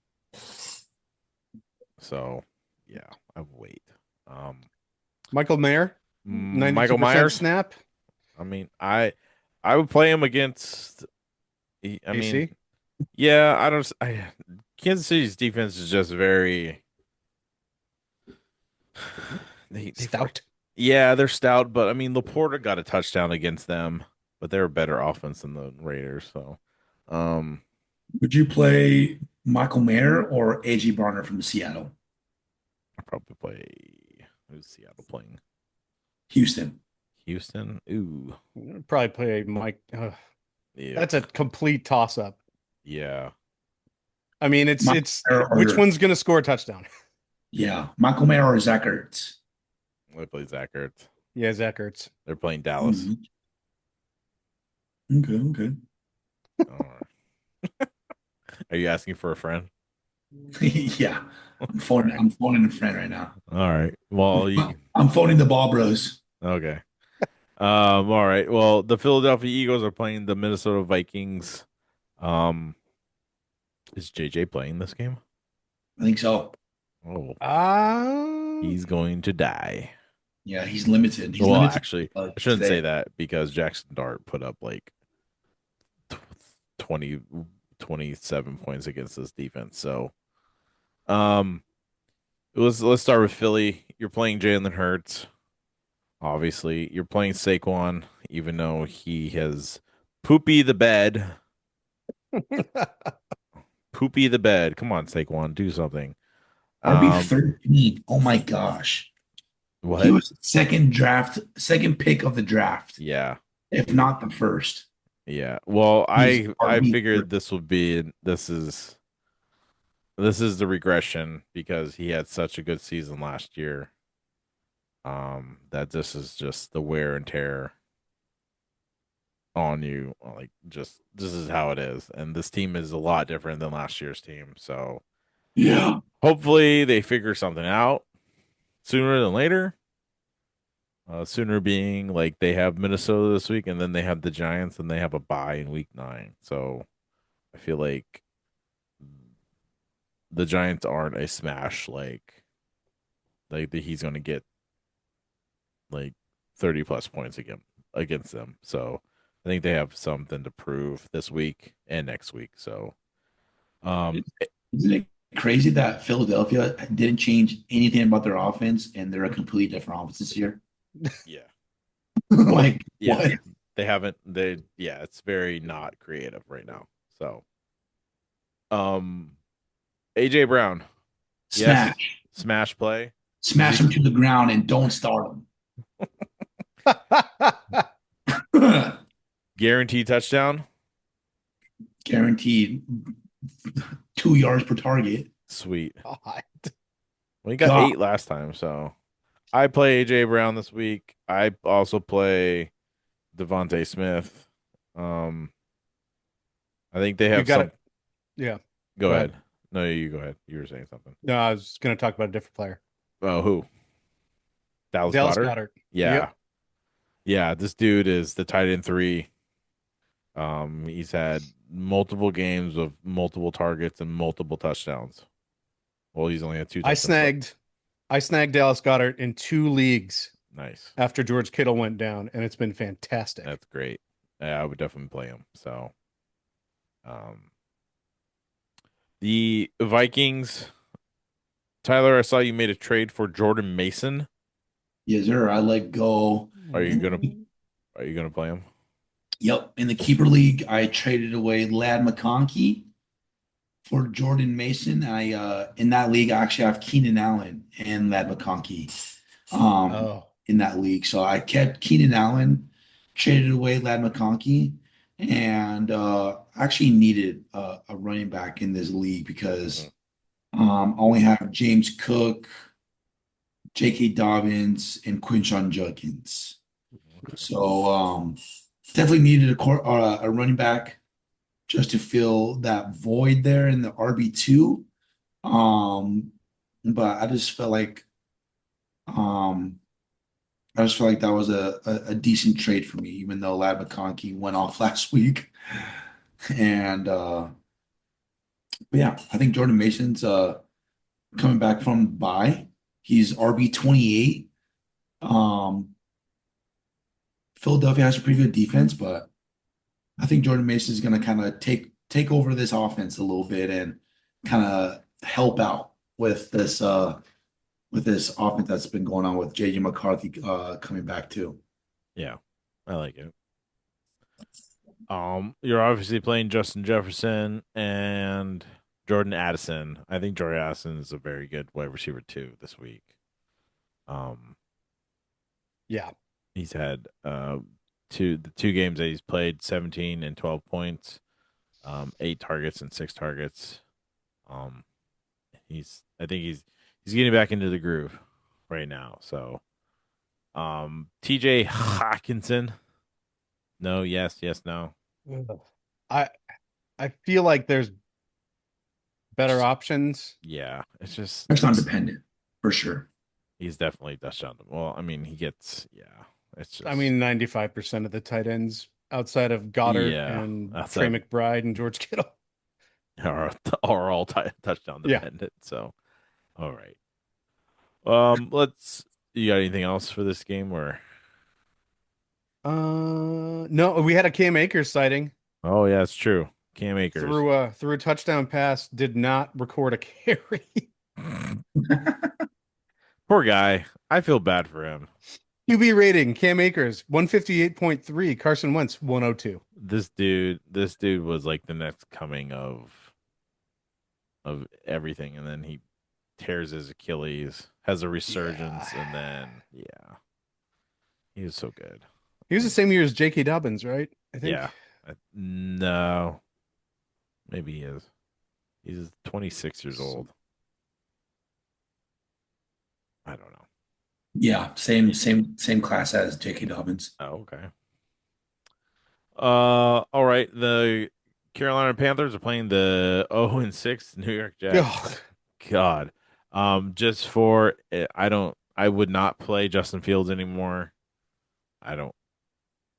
So, yeah, I would wait. Um Michael Mayer, Michael 92% Myers, snap. I mean, I would play him against. I mean, AC yeah, I don't. Kansas City's defense is just very. They stout. yeah, they're stout, but I mean, Laporta got a touchdown against them, but they're a better offense than the Raiders. So, um, Would you play Michael Mayer or AJ Barner from Seattle? I'll probably play. Who's Seattle playing? Houston. Houston. Ooh, Probably play Mike. yep, That's a complete toss up. yeah. I mean, it's Michael it's Mayer which or one's gonna score a touchdown? yeah, Michael Mayer or Zach Ertz. They play Zach Ertz. Yeah, Zach Ertz. They're playing Dallas. Mhm. Okay, okay. All right. Are you asking for a friend? Yeah. All right. I'm phoning a friend right now. All right. Well, you I'm phoning the Ball Bros. okay. All right. Well, the Philadelphia Eagles are playing the Minnesota Vikings. Um, is JJ playing this game? I think so. Oh, Ah, he's going to die. Yeah, he's limited. He's Well, limited actually, I shouldn't today. say that because Jackson Dart put up like tw- 20, 27 points against this defense. So, um, let's start with Philly. You're playing Jalen Hurts. Obviously, you're playing Saquon, even though he has Poopy the bed. Poopy the bed. Come on, Saquon, do something. RB Um, 13. Oh my gosh. He what? was second pick of the draft, Yeah, if not the first. yeah. Well, He's I RB. figured this is the regression because he had such a good season last year. That this is just the wear and tear on you. Like, just this is how it is, and this team is a lot different than last year's team. So Yeah. hopefully they figure something out sooner than later. Sooner being like they have Minnesota this week, and then they have the Giants, and they have a bye in week 9. So I feel like the Giants aren't a smash he's going to get like 30 plus points against them. So I think they have something to prove this week and next week. So um Isn't it crazy that Philadelphia didn't change anything about their offense and they're a completely different offense this year? yeah. Well, Like, yeah. what? They haven't they yeah, it's very not creative right now. So um AJ Brown, yes, Smash. smash play. Is Smash he them to the ground and don't start them. guaranteed touchdown? Guaranteed 2 yards per target. Sweet. God. Well, he got God. 8 last time, so I play AJ Brown this week. I also play Devontae Smith. Um, I think they You have got some. it. Yeah. Go Go ahead. ahead. No, you go ahead. You were saying something. No, I was going to talk about a different player. Oh, who? Dallas Dallas Goddard. Goddard. Yeah, Yep. yeah. This dude is the tight end 3. He's had multiple games of multiple targets and multiple touchdowns. Well, he's only had 2 I touchdowns, but snagged I snagged Dallas Goddard in 2 leagues nice. after George Kittle went down, and it's been fantastic. That's great. Yeah, I would definitely play him. So, um, the Vikings. Tyler, I saw you made a trade for Jordan Mason. Yes, sir. I let go. Are you gonna? Are you gonna play him? Yep. In the keeper league, I traded away Lad McConkey for Jordan Mason. I in that league, I actually have Keenan Allen and Lad McConkey Oh, in that league. So I kept Keenan Allen, traded away Lad McConkey, and actually needed a running back in this league because Mhm. I only have James Cook, J.K. Dobbins, and Quinshawn Judkins. Okay. So definitely needed a running back just to fill that void there in the RB2. Um, but um, I just felt like that was a decent trade for me, even though Lad McConkey went off last week. And but yeah, I think Jordan Mason's coming back from bye. He's RB 28. Um, Philadelphia has a pretty good defense, but I think Jordan Mason is going to kind of take over this offense a little bit and kind of help out with this offense that's been going on with JJ McCarthy coming back too. Yeah, I like it. You're obviously playing Justin Jefferson and Jordan Addison. I think Jordan Addison is a very good wide receiver too this week. Um, yeah. he's had the two games that he's played, 17 and 12 points, 8 targets and 6 targets. Um, I think he's getting back into the groove right now. So, TJ Hawkinson. No, yes, yes, no. Ugh. I I feel like there's better Just options. yeah, it's just That's not dependent for sure. he's definitely touchdown. Well, I mean, he gets yeah. It's I just mean, 95% of the tight ends outside of Goddard yeah. and That's Trey that McBride and George Kittle. are are all touchdown Yeah. dependent. So all right. Let's. You got anything else for this game? Or No, we had a Cam Akers sighting. oh yeah, it's true. Cam Akers. Through a touchdown pass, did not record a carry. Poor guy. I feel bad for him. QB rating, Cam Akers, 158.3, Carson Wentz, 102. This dude was like the next coming of everything, and then he tears his Achilles, has a Yeah. resurgence, and then yeah, he was so good. He was the And same year as J.K. Dobbins, right? I think. yeah, no, maybe he is. He's 26 years old. I don't know. Yeah, same class as J.K. Dobbins. Oh, okay. All right. The Carolina Panthers are playing the 0 and 6 New York Jets. Ugh. God. Just for I would not play Justin Fields anymore. I don't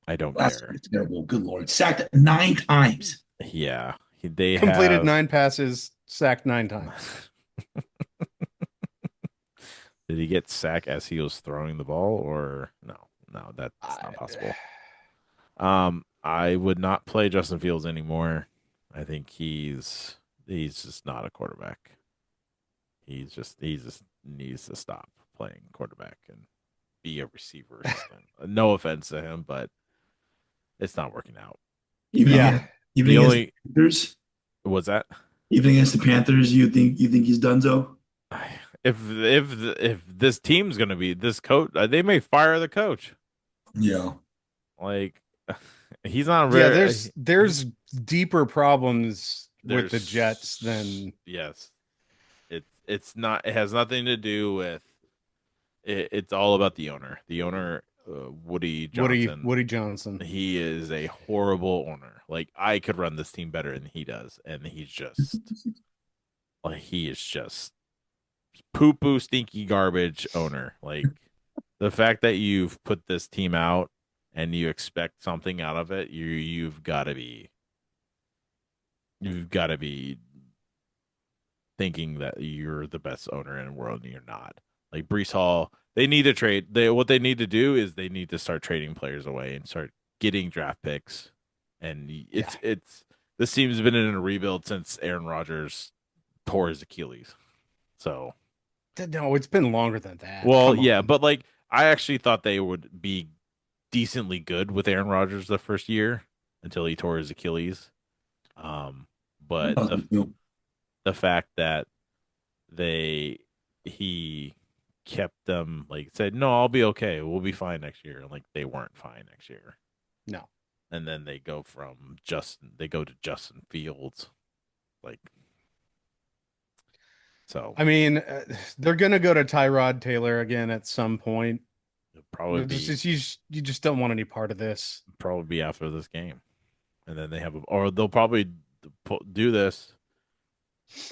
I don't That's care. terrible. Good Lord. Sacked 9 times. Yeah. They Completed have 9 passes, sacked 9 times. Did he get sacked as he was throwing the ball or no? No, that's I, not possible. I would not play Justin Fields anymore. I think he's just not a quarterback. He just needs to stop playing quarterback and be a receiver or something. No offense to him, but it's not working out. Even yeah. against even The against the only Panthers, was that even against the Panthers, you think he's donezo? if this team's gonna be this coach, they may fire the coach. Yeah. Like he's not Yeah, very. there's deeper problems with the Jets There's than yes, it's not. It has nothing to do with. It's all about the owner. The owner, Woody Johnson. Woody Johnson. He is a horrible owner. Like I could run this team better than he does, and he's just like he is just poo poo stinky garbage owner. Like the fact that you've put this team out and you expect something out of it, you've got to be thinking that you're the best owner in the world and you're not. Like Brees Hall, they need to trade. What they need to do is they need to start trading players away and start getting draft picks. And Yeah. it's this team's been in a rebuild since Aaron Rodgers tore his Achilles. So, No, it's been longer than that. well, Come yeah, on. but like I actually thought they would be decently good with Aaron Rodgers the first year until he tore his Achilles. Um, but the fact that they he kept them like said, no, I'll be okay. We'll be fine next year. And like they weren't fine next year. No. And then they go to Justin Fields. Like so I mean, they're gonna go to Tyrod Taylor again at some point. it'll probably You just don't want any part of this. be after this game. And then or they'll probably do this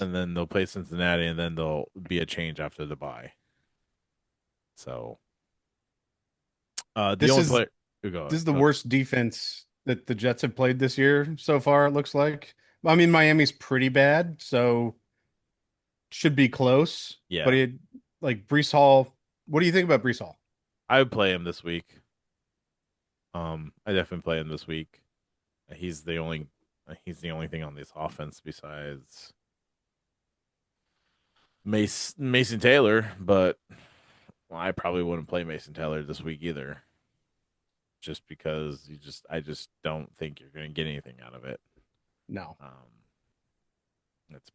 and then they'll play Cincinnati and then there'll be a change after the bye. So the This only is player go this ahead. is the worst defense that the Jets have played this year so far, it looks like. I mean, Miami's pretty bad, so should be close. But Yeah. it like Brees Hall. What do you think about Brees Hall? I would play him this week. I definitely play him this week. He's the only thing on this offense besides Mason Taylor, but I probably wouldn't play Mason Taylor this week either, just because I just don't think you're going to get anything out of it. No, Um, that's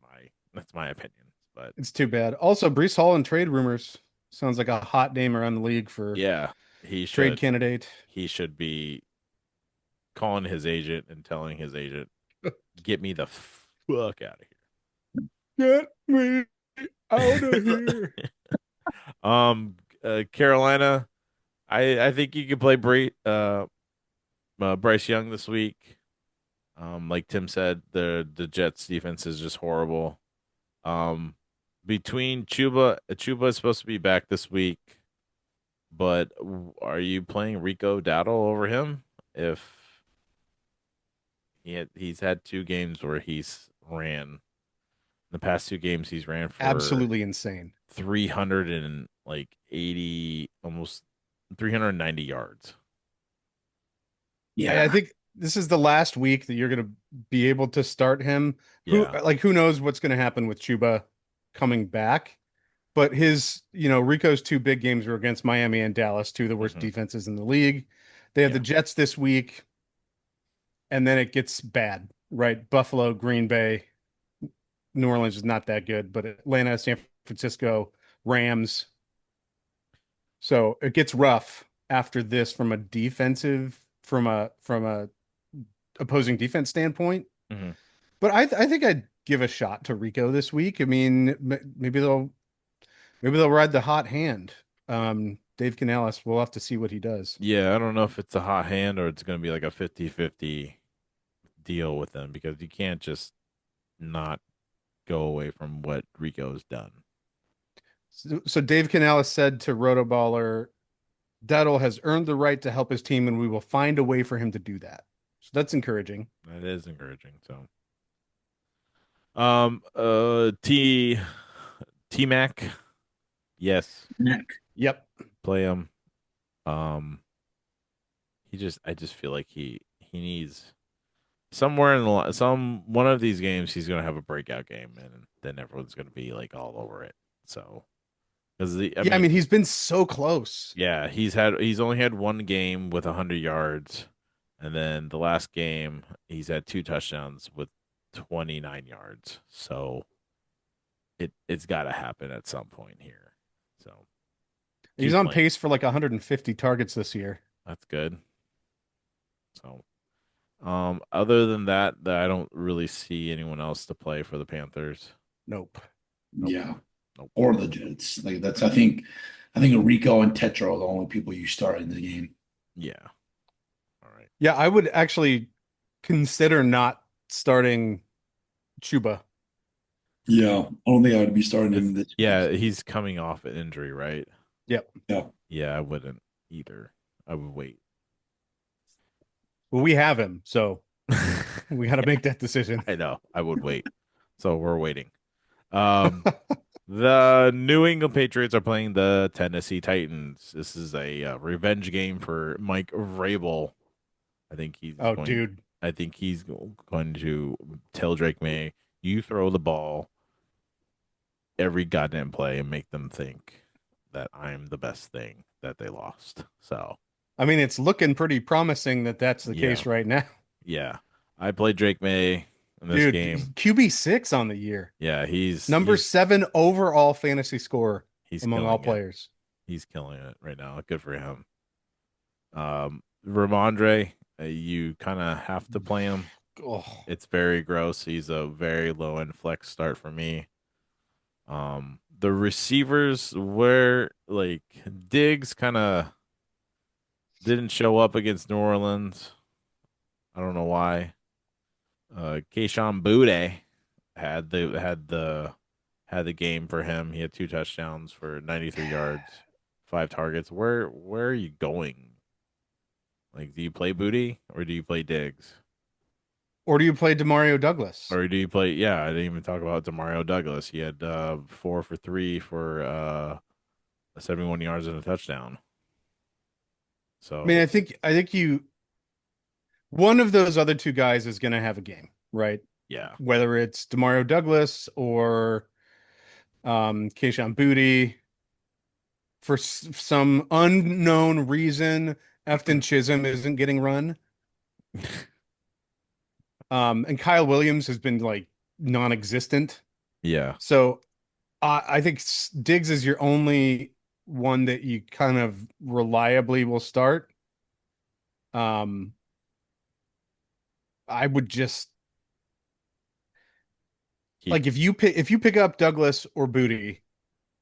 my opinion, but it's too bad. Also, Brees Hall and trade rumors sounds like a hot name around the league for yeah, he trade should candidate. he should be calling his agent and telling his agent, get me the fuck out Get me out of of here. here. Carolina, I think you could play Bryce Young this week. Like Tim said, the Jets defense is just horrible. Um, between Chuba is supposed to be back this week, but are you playing Rico Dowdle over him? If he's had 2 games where he's ran the past 2 games, he's ran for Absolutely insane. 300 and like 80, almost 390 yards. I Yeah. think this is the last week that you're going to be able to start him. Yeah. Who knows what's going to happen with Chuba coming back? But Rico's 2 big games were against Miami and Dallas, two of the worst Hmm. defenses in the league. They have the Yeah. Jets this week, and then it gets bad, right? Buffalo, Green Bay, New Orleans is not that good, but Atlanta, San Francisco, Rams. So it gets rough after this from a opposing defense standpoint. Hmm. But I think I'd give a shot to Rico this week. I mean, maybe they'll ride the hot hand. Dave Canales, we'll have to see what he does. Yeah, I don't know if it's a hot hand or it's going to be like a 50-50 deal with them because you can't just not go away from what Rico's done. So Dave Canales said to Rotoballer, Dettle has earned the right to help his team, and we will find a way for him to do that. So that's encouraging. That is encouraging. So, T Mac, yes, Yep. play him. Um, I just feel like he needs somewhere in some one of these games he's gonna have a breakout game and then everyone's gonna be like all over it. So because I Yeah, I mean mean, he's been so close. yeah he's only had 1 game with 100 yards, and then the last game he's had 2 touchdowns with 29 yards. So it's got to happen at some point here. So He's keep on playing. pace for like 150 targets this year. That's good. So other than that, I don't really see anyone else to play for the Panthers. Nope. Nope. Yeah. Nope. Or the Jets. Like that's I think Rico and Tetra are the only people you start in the game. Yeah. All right. Yeah, I would actually consider not starting Chuba. Yeah. I don't think I would be starting It's him this week. yeah, he's coming off an injury, right? Yep. Yeah. Yeah, I wouldn't either. I would wait. Well, we have him, so we got to make that decision. I know. I would wait. So we're waiting. Um, the New England Patriots are playing the Tennessee Titans. This is a revenge game for Mike Vrabel. I think he's Oh, going. dude. I think he's going to tell Drake May, "You throw the ball every goddamn play and make them think that I'm the best thing that they lost." So I mean, it's looking pretty promising that that's the Yeah, case right now. yeah. I played Drake May in this game. Dude, QB6 on the year. Yeah, he's Number he's 7 overall fantasy score he's among all killing it. players. He's killing it right now. Good for him. Ramondre, you kind of have to play him. Oh, It's very gross. He's a very low end flex start for me. The receivers were like Diggs kind of didn't show up against New Orleans. I don't know why. Keyshawn Boutte had the game for him. He had 2 touchdowns for 93 yards, 5 targets. Where are you going? Like, do you play Booty or do you play Diggs? or do you play Demario Douglas? Or do you play? Yeah, I didn't even talk about Demario Douglas. He had 4 for 3 for 71 yards and a touchdown. I mean, So I think you one of those other two guys is going to have a game, right? yeah, Whether it's Demario Douglas or Keyshawn Booty. For some unknown reason, Efton Chisholm isn't getting run. And Kyle Williams has been like non-existent. yeah. So I think Diggs is your only one that you kind of reliably will start. Um, I would just Keep like if you pick up Douglas or Booty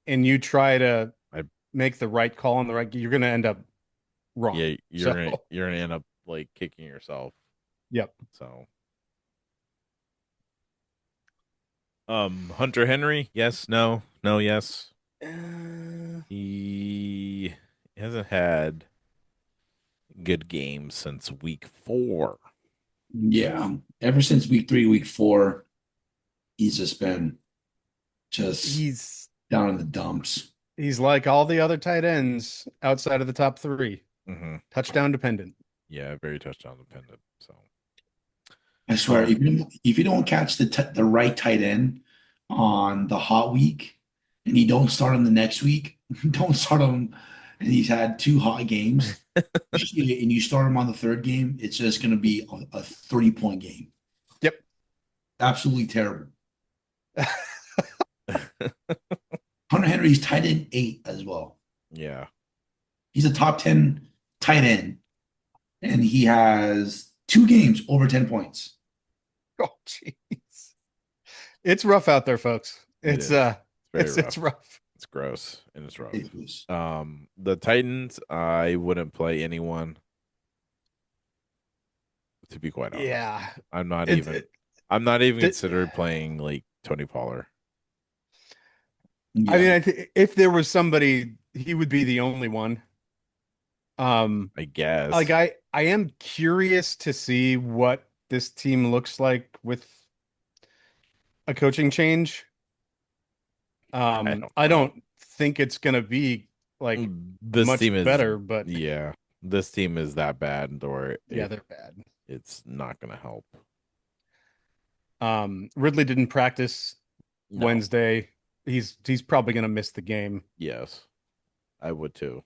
and you try to I make the right call on the right, you're going to end up wrong. Yeah, So, you're gonna end up like kicking yourself. yep. So Hunter Henry, yes, no, no, yes. Uh, He hasn't had good games since week 4. Yeah. Ever since week 3, week 4, he's just been just he's down in the dumps. He's like all the other tight ends outside of the top three, Mm-hmm. touchdown dependent. Yeah, very touchdown dependent. So I swear, um if you don't catch the right tight end on the hot week, and you don't start him the next week, don't start him, and he's had 2 hot games, and you start him on the third game, it's just going to be a 30-point game. Yep. Absolutely terrible. Hunter Henry's tight end 8 as well. yeah. He's a top 10 tight end, and he has 2 games over 10 points. Oh, jeez. It's rough out there, folks. It It's is. It's very it's rough. rough. It's gross and it's rough. It was, The Titans, I wouldn't play anyone, to be quite honest. Yeah. I'm not It, even it, I'm not even it- considering playing like Tony Pollard. I yeah, mean, if there was somebody, he would be the only one. I Like guess. I am curious to see what this team looks like with a coaching change. I don't I know. don't think it's gonna be like This much team is better, but yeah. This team is that bad or yeah, they're bad. it's not gonna help. Ridley didn't practice No. Wednesday. He's probably gonna miss the game. Yes. I would too.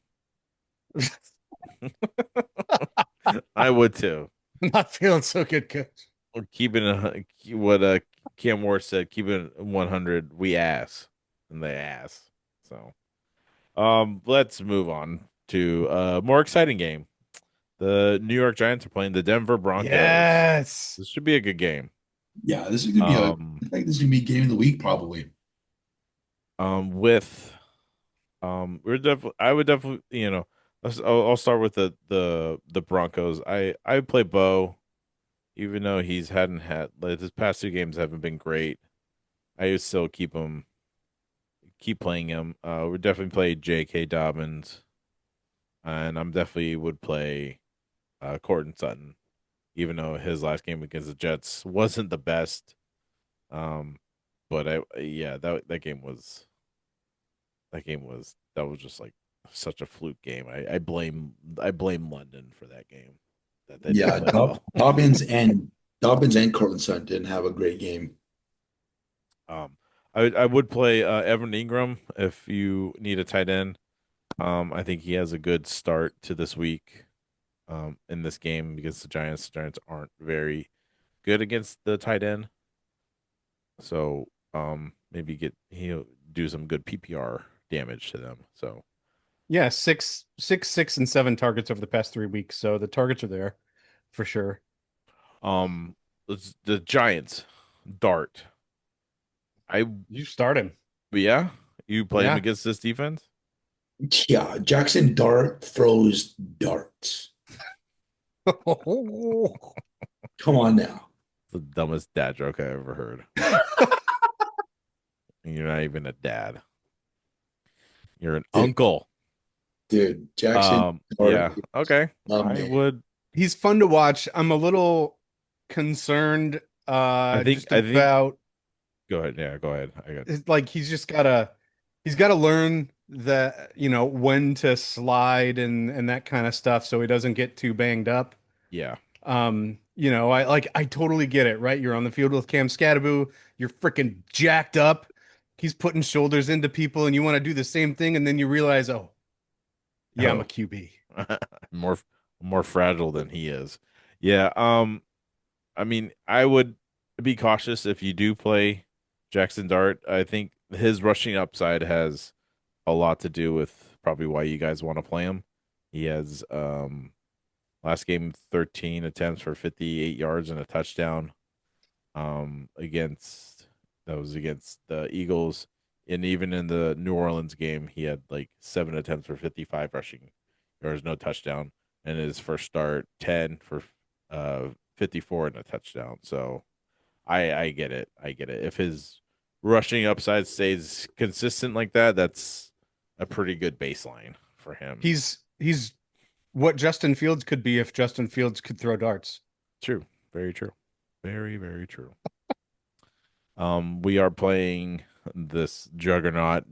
I would too. Not feeling so good, coach. Or keeping what Cam Moore said, keeping it 100, we ass. And they ass. So let's move on to a more exciting game. The New York Giants are playing the Denver Broncos. Yes. This should be a good game. yeah. This is gonna be Um, I think this is gonna be game of the week probably. with we're definitely, I would definitely, I'll start with the Broncos. I play Bo, even though he's hadn't had like his past 2 games haven't been great. I would still keep playing him. We definitely play J.K. Dobbins, and I'm definitely would play Cortland Sutton, even though his last game against the Jets wasn't the best. Um, but yeah, that was just like such a fluke game. I blame London for that game. That they didn't Yeah, play well. Dobbins and Cortland Sutton didn't have a great game. Um, I would play Evan Ingram if you need a tight end. I think he has a good start to this week. in this game because the Giants aren't very good against the tight end. So maybe he'll do some good PPR damage to them. So Yeah, six, and 7 targets over the past 3 weeks. So the targets are there for sure. um the Giants dart. I You start him. Yeah, you play him Yeah. against this defense? Yeah, Jackson Dart throws darts. Come on now. The dumbest dad joke I ever heard. You're not even a dad. You're an Dude, uncle. dude, Jackson Dart Yeah. is Okay. a I man. would He's fun to watch. I'm a little concerned just I think about go ahead. Yeah, go ahead. I got like he's gotta learn that, when to slide and that kind of stuff so he doesn't get too banged up. yeah. I totally get it, right? You're on the field with Cam Scattaboo, you're freaking jacked up. He's putting shoulders into people and you want to do the same thing, and then you realize, oh, yeah, I'm a Oh. QB. more more fragile than he is. Yeah, I mean, I would be cautious if you do play Jackson Dart. I think his rushing upside has a lot to do with probably why you guys want to play him. He has last game 13 attempts for 58 yards and a touchdown. Against that was against the Eagles. And even in the New Orleans game, he had like 7 attempts for 55 rushing yards, no touchdown. And his first start, 10 for 54 and a touchdown. So I get it. I get it. If his rushing upside stays consistent like that, that's a pretty good baseline for him. He's what Justin Fields could be if Justin Fields could throw darts. True. Very true. Very, very true. We are playing this juggernaut,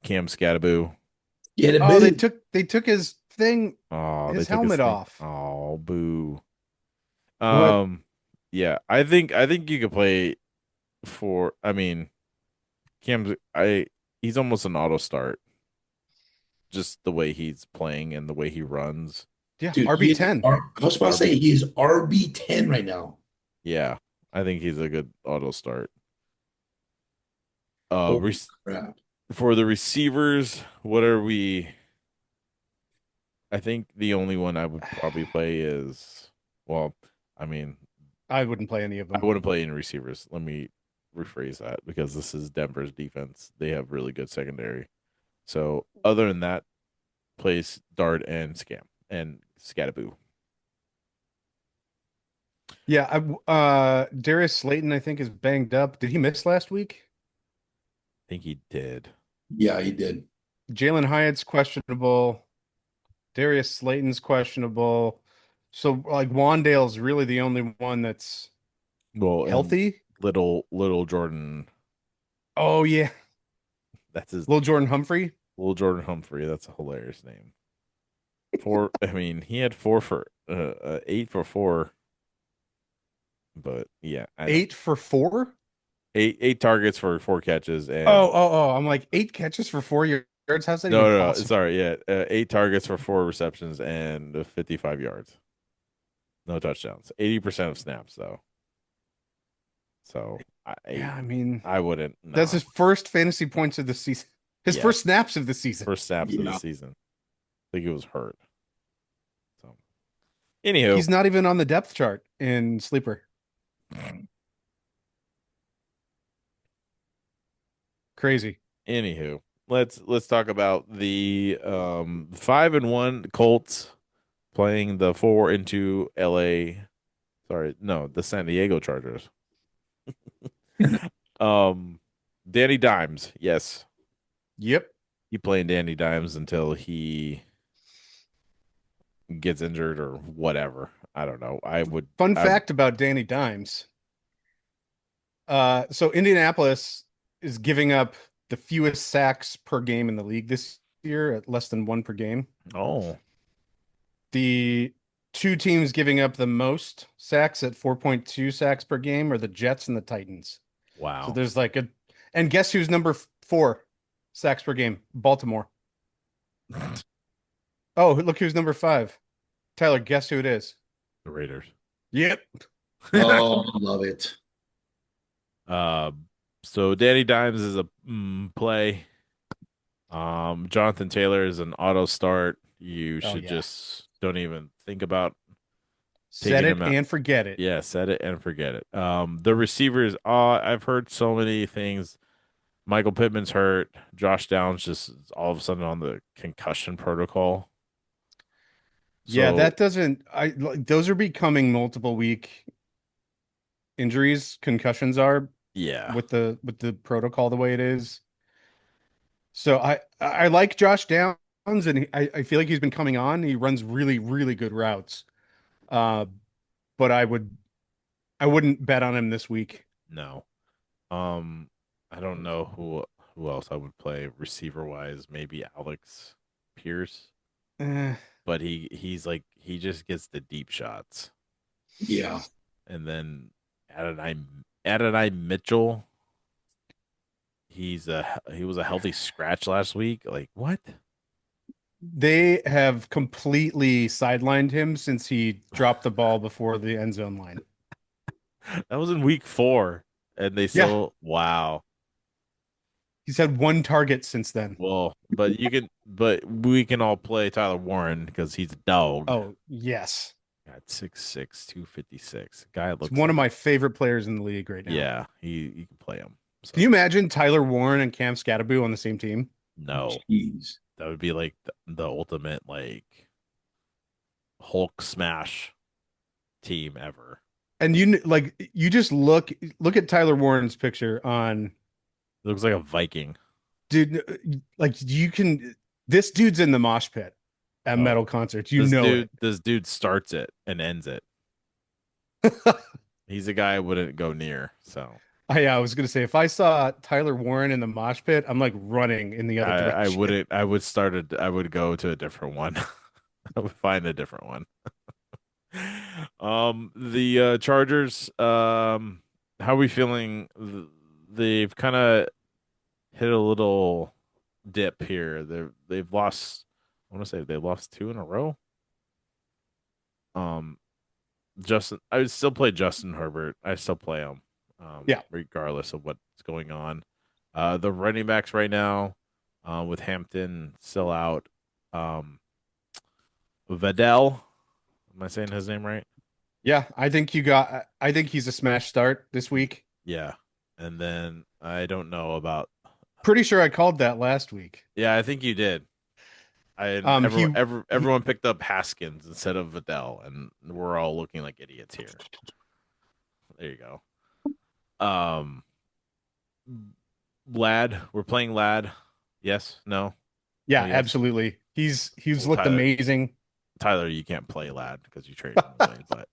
Cam Scattaboo. Get a Oh, they boot. took his thing, Oh, they his took his helmet thing. off. Oh, boo. What? Um, yeah, I think you could play for. I mean, Cam's. He's almost an auto start, just the way he's playing and the way he runs. Yeah, Dude, he is, RB10. I was about to say RB. he is RB10 right now. Yeah, I think he's a good auto start. Holy crap. For the receivers, what are we? I think the only one I would probably play is, well, I mean, I wouldn't play any of I them. wouldn't play any receivers. Let me rephrase that because this is Denver's defense. They have really good secondary. So other than that, plays Dart and Scattaboo. I Yeah, Darius Slayton, I think, is banged up. Did he miss last week? think he did. Yeah, he did. Jalen Hyatt's questionable. Darius Slayton's questionable. So like Wandale's really the only one that's Well, and healthy. little Jordan, Oh yeah, that's his little Jordan Humphrey. little Jordan Humphrey. That's a hilarious name. I mean, he had 8 for 4, but yeah, I don't. 8 for 4. Eight targets for 4 catches Oh, and oh, oh! I'm like 8 catches for 4 yards. How's that even no, possible? sorry, yeah, 8 targets for 4 receptions and 55 yards, no touchdowns, 80% of snaps though. So I Yeah, I mean, I wouldn't that's nah. his first fantasy points of the season. His Yeah, first snaps of the season. first snaps of the Yeah. season. I think it was hurt. So anywho, He's not even on the depth chart in sleeper. Crazy. anywho, let's talk about the 5-1 Colts playing the 4-2 LA. Sorry, no, the San Diego Chargers. Um, Danny Dimes, yes, Yep. he playing Danny Dimes until he gets injured or whatever. I don't know. Fun I fact about Danny Dimes. So Indianapolis is giving up the fewest sacks per game in the league this year at less than one per game. oh The two teams giving up the most sacks at 4.2 sacks per game are the Jets and the Titans. So wow. there's like and guess who's number 4 sacks per game? Baltimore. Oh, look who's number 5. Tyler, guess who it is? The Raiders. Yep. Oh, love it. Uh, so Danny Dimes is a play. Jonathan Taylor is an auto start. You Oh should yeah. just don't even think about Set taking it him out. and forget it. Yeah, set it and forget it. The receivers, I've heard so many things. Michael Pittman's hurt. Josh Downs just is all of a sudden on the concussion protocol. Yeah, So that doesn't those are becoming multiple week injuries, concussions are yeah, with the protocol the way it is. So I like Josh Downs and I feel like he's been coming on. He runs really, really good routes. Uh, but I wouldn't bet on him this week. no. Um, I don't know who else I would play receiver wise. Maybe Alex Pierce, Eh, but he just gets the deep shots. Yeah. And then Adonai Mitchell, he was a healthy scratch last week. Like what? they have completely sidelined him since he dropped the ball before the end zone line. That was in week 4, and they Yeah, still wow. he's had one target since then. Well, but we can all play Tyler Warren because he's a dog. Oh, yes. Got 6'6", 256. Guy He's looks one of like my favorite players in the league right now. yeah, he can play him. Can you So imagine Tyler Warren and Cam Scatterbo on the same team? no, Jeez. that would be like the ultimate like Hulk smash team ever. And you just look at Tyler Warren's picture on It looks like a Viking. dude like you can this dude's in the mosh pit at Oh, metal concerts. You know it. this dude starts it and ends it. He's a guy I wouldn't go near. So I was gonna say if I saw Tyler Warren in the mosh pit, I'm like running in the other I direction. wouldn't. I would go to a different one. I would find a different one. The Chargers. How are we feeling? They've kind of hit a little dip here. They've lost. I want to say they've lost 2 in a row. Um, Justin, I would still play Justin Herbert. I still play him, Yeah. regardless of what's going on. The running backs right now, with Hampton still out. Um, Vidal, am I saying his name right? Yeah, I think he's a smash start this week. Yeah. And then I don't know about. Pretty sure I called that last week. Yeah, I think you did. And He everyone picked up Haskins instead of Vidal, and we're all looking like idiots here. There you go. Um, Lad, we're playing Lad. Yes, no, Yeah, oh yes. absolutely. He's Well, looked amazing. Tyler, you can't play Lad because you traded him away. But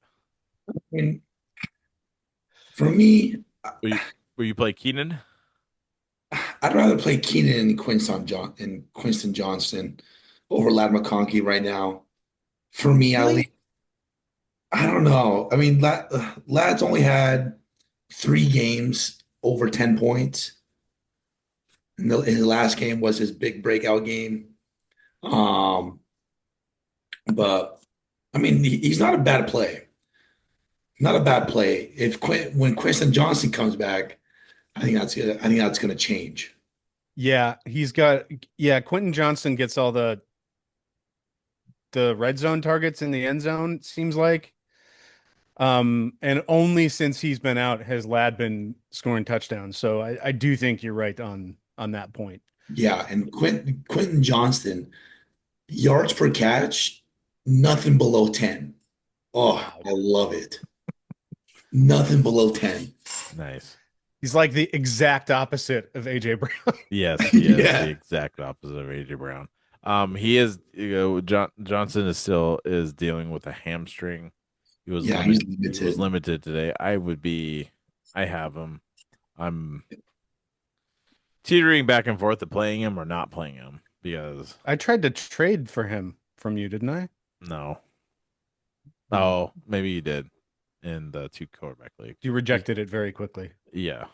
And for me, will you play Keenan? I'd rather play Keenan and Quinston Johnston over Lad McConkey right now. For me, Really? I don't know. I mean, Lad's only had 3 games over 10 points. And his last game was his big breakout game. Um, but I mean, he's not a bad play. Not a bad play. When Quinton Johnson comes back, I think that's gonna change. Yeah, Quentin Johnson gets all the red zone targets in the end zone, seems like. And only since he's been out has Lad been scoring touchdowns. So I do think you're right on that point. Yeah, and Quentin Johnston, yards per catch, nothing below 10. Oh, Wow. I love it. Nothing below 10. Nice. He's like the exact opposite of AJ Brown. Yes, he is the Yeah. exact opposite of AJ Brown. He is, Johnson is dealing with a hamstring. Yeah, he's He was limited. limited today. I have him. I'm teetering back and forth to playing him or not playing him because I tried to trade for him from you, didn't I? no. Hmm. Oh, maybe you did in the 2 quarterback league. You rejected it very quickly. Yeah.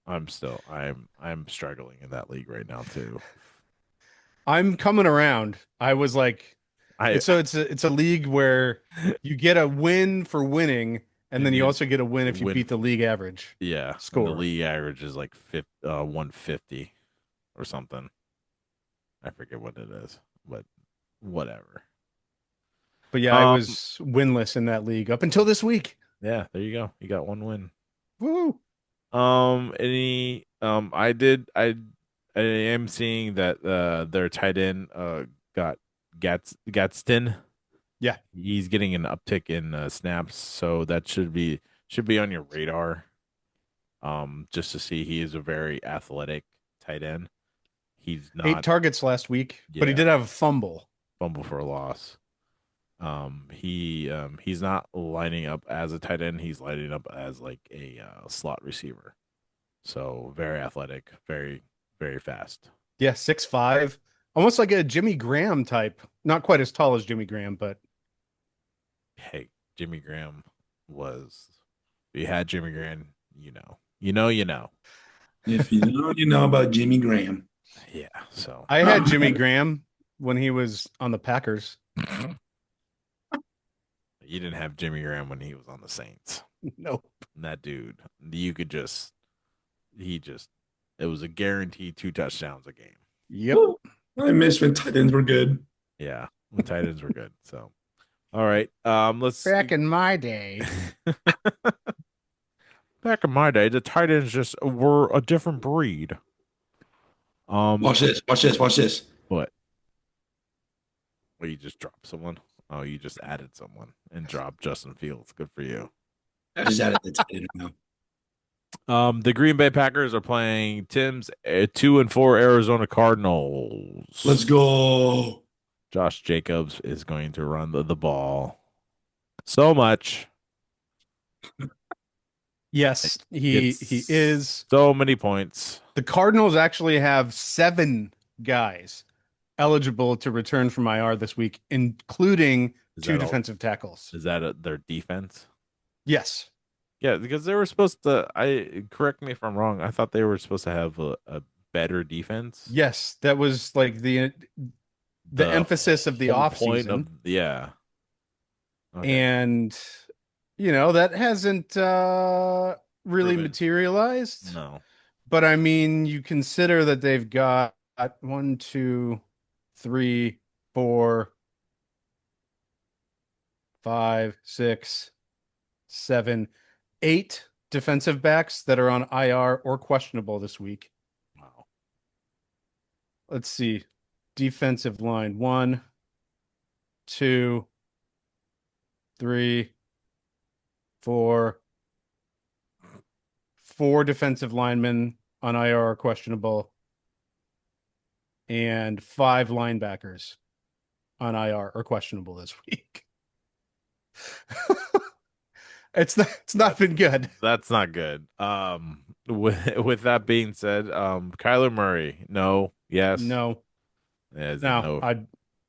I'm struggling in that league right now too. I'm coming around. I was like, I It's a league where you get a win for winning, and then and you you also get a win if you win. beat the league average Yeah, and the score. league average is like 150 or something. I forget what it is, but whatever. But yeah, I Um, was winless in that league up until this week. yeah, there you go. You got one win. Woo! Any I am seeing that their tight end got Gadsden. Yeah, He's getting an uptick in snaps, so that should be on your radar. Just to see he is a very athletic tight end. He's 8 targets last week, but he yeah, did have a fumble. fumble for a loss. He's not lining up as a tight end. He's lining up as like a slot receiver. So very athletic, very fast. Yeah, 6'5", almost like a Jimmy Graham type. Not quite as tall as Jimmy Graham, but Hey, Jimmy Graham was. You had Jimmy Graham, you know. If you know, you know about Jimmy Graham. Yeah. So I Oh had Jimmy man, Graham when he was on the Packers. you didn't have Jimmy Graham when he was on the Saints. No. That dude, you could just he just it was a guaranteed 2 touchdowns a game. Yep. Woo. I miss when tight ends were good. Yeah, when tight ends were good. So all right, let's. Back in my day. Back in my day, the tight ends just were a different breed. Watch Um, this. Watch this. Watch this. but well, you just dropped someone. Oh, you just added someone and dropped Justin Fields. Good for you. I just added the tight end now. The Green Bay Packers are playing Tim's 2-4 Arizona Let's Cardinals. go. Josh Jacobs is going to run the ball so much. Yes, he It's is. so many points. The Cardinals actually have 7 guys eligible to return from IR this week, including Is two that all? defensive tackles. Is that their defense? Yes. Yeah, because they were supposed to. I correct me if I'm wrong. I thought they were supposed to have a better defense. Yes, that was like the The emphasis of the whole point of offseason. yeah. Okay, And that hasn't really proven materialized. no. But I mean, you consider that they've got one, two, three, four, five, six, seven, 8 defensive backs that are on IR or questionable this week. Wow. Let's see. Defensive line. One, two, three, four. 4 defensive linemen on IR or questionable, and 5 linebackers on IR or questionable this week. It's not been good. That's not good. With that being said, Kyler Murray, no, yes, No, is a no, no.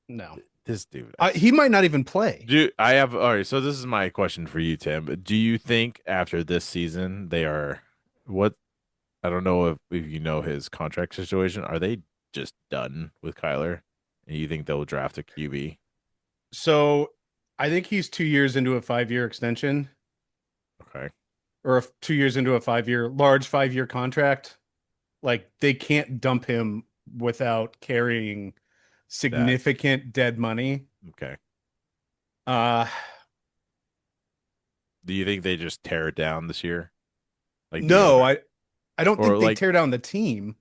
no. This dude, He might not even play. I have all right. So this is my question for you, Tim. Do you think after this season they are what? I don't know if you know his contract situation. Are they just done with Kyler? And you think they'll draft a QB? So I think he's 2 years into a 5-year extension, Okay, or 2 years into a large 5-year contract. Like they can't dump him without carrying that significant dead money. okay. Uh, Do you think they just tear it down this year, like the no, owner, I don't or think they like tear down the team.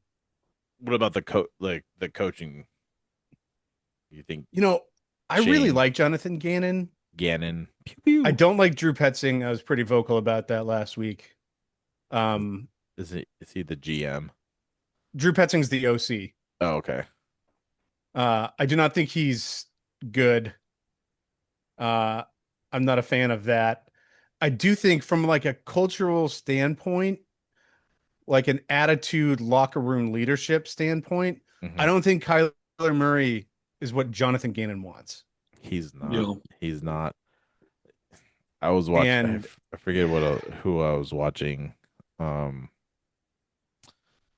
what about like the coaching? You think You know, I really Shane like Jonathan Gannon. Gannon? Pew I pew. don't like Drew Petzing. I was pretty vocal about that last week. Is, Um, is he the GM? Drew Petzing's the OC. Oh, okay. I do not think he's good. Uh, I'm not a fan of that. I do think from like a cultural standpoint, like an attitude, locker room leadership standpoint, I Hmm. don't think Kyler Murray is what Jonathan Gannon wants. He's not. Yo, He's not. I was watching. And I forget who I was watching. Um,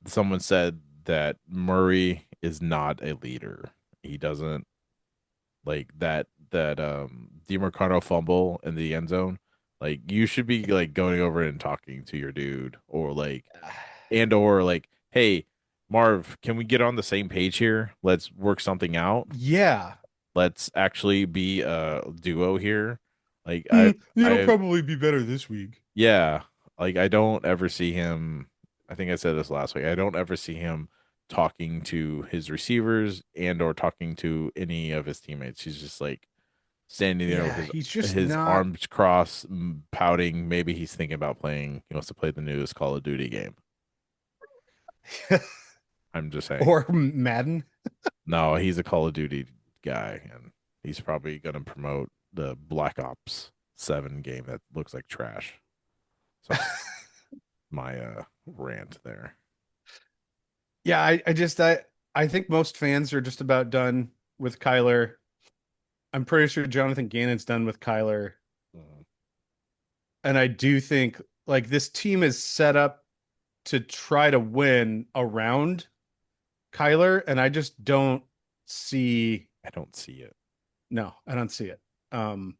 Someone said that Murray is not a leader. He doesn't. like that DeMarcano fumble in the end zone. Like you should be like going over and talking to your dude, or like or like, hey, Marv, can we get on the same page here? Let's work something out. Yeah. Let's actually be a duo here. Like It'll I probably be better this week. yeah, like I don't ever see him. I think I said this last week. I don't ever see him talking to his receivers and or talking to any of his teammates. He's just like standing there with Yeah, he's just his not. arms crossed, pouting. Maybe he's thinking about playing. He wants to play the newest Call of Duty game. I'm just saying. Or Madden. No, he's a Call of Duty guy, and he's probably going to promote the Black Ops 7 game that looks like trash. Sorry, my rant there. Yeah, I think most fans are just about done with Kyler. I'm pretty sure Jonathan Gannon's done with Kyler. Mhm. And I do think like this team is set up to try to win around Kyler, and I just don't see. I don't see it. No, I don't see it. Um,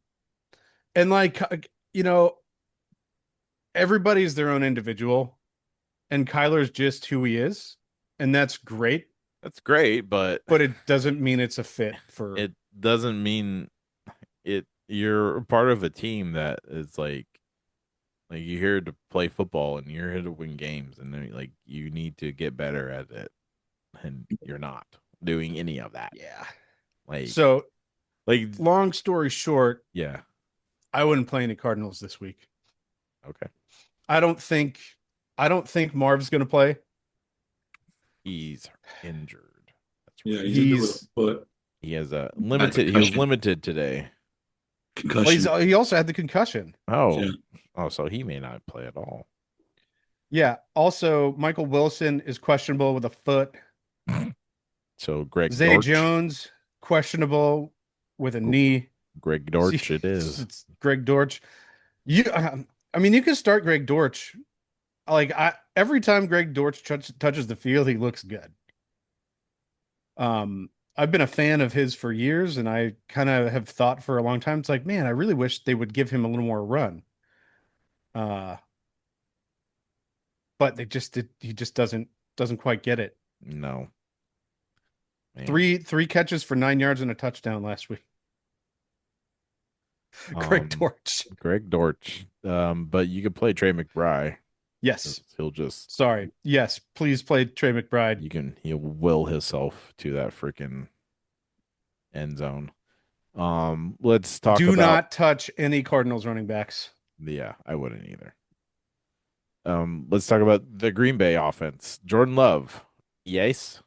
and like you know, everybody's their own individual, and Kyler's just who he is, and that's great. That's great, but But it doesn't mean it's a fit for. it doesn't mean it. You're part of a team that is like you're here to play football and you're here to win games, and then, like you need to get better at it, and you're not doing any of that. Yeah. Like So, like long story short, yeah, I wouldn't play any Cardinals this week. okay. I don't think I don't think Marv's going to play. He's injured. That's Yeah, right. he's injured with a He's foot. He has a Bad limited. He was concussion. limited today. well, Concussion. he also had the concussion. Oh, Yeah. oh, so he may not play at all. Yeah. Also, Michael Wilson is questionable with a foot. So Greg Zay Dortch, Jones questionable with a knee. Greg See, Dortch, it is. it's Greg Dortch. I mean, you can start Greg Dortch. Like every time Greg Dortch touches the field, he looks good. I've been a fan of his for years, and I kind of have thought for a long time. It's like, man, I really wish they would give him a little more run. Uh, but he just doesn't quite get it. No, man. Three catches for 9 yards and a touchdown last week. Greg Um, Dortch. Greg Dortch. But you could play Trey McBride. Yes. He'll just Sorry. Yes. Please play Trey McBride. he'll will himself to that freaking end zone. Let's talk Do about not touch any Cardinals running backs. yeah, I wouldn't either. Let's talk about the Green Bay offense. Jordan Love. Yes.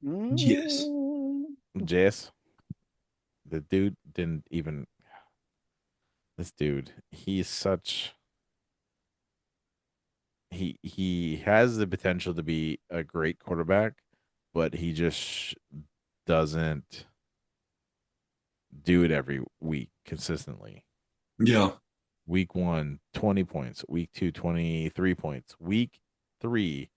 Yes. Yes. The dude didn't even this dude, he's such he has the potential to be a great quarterback, but he just doesn't do it every week consistently. Yeah. Week 1, 20 points. Week 2, 23 points. Week 3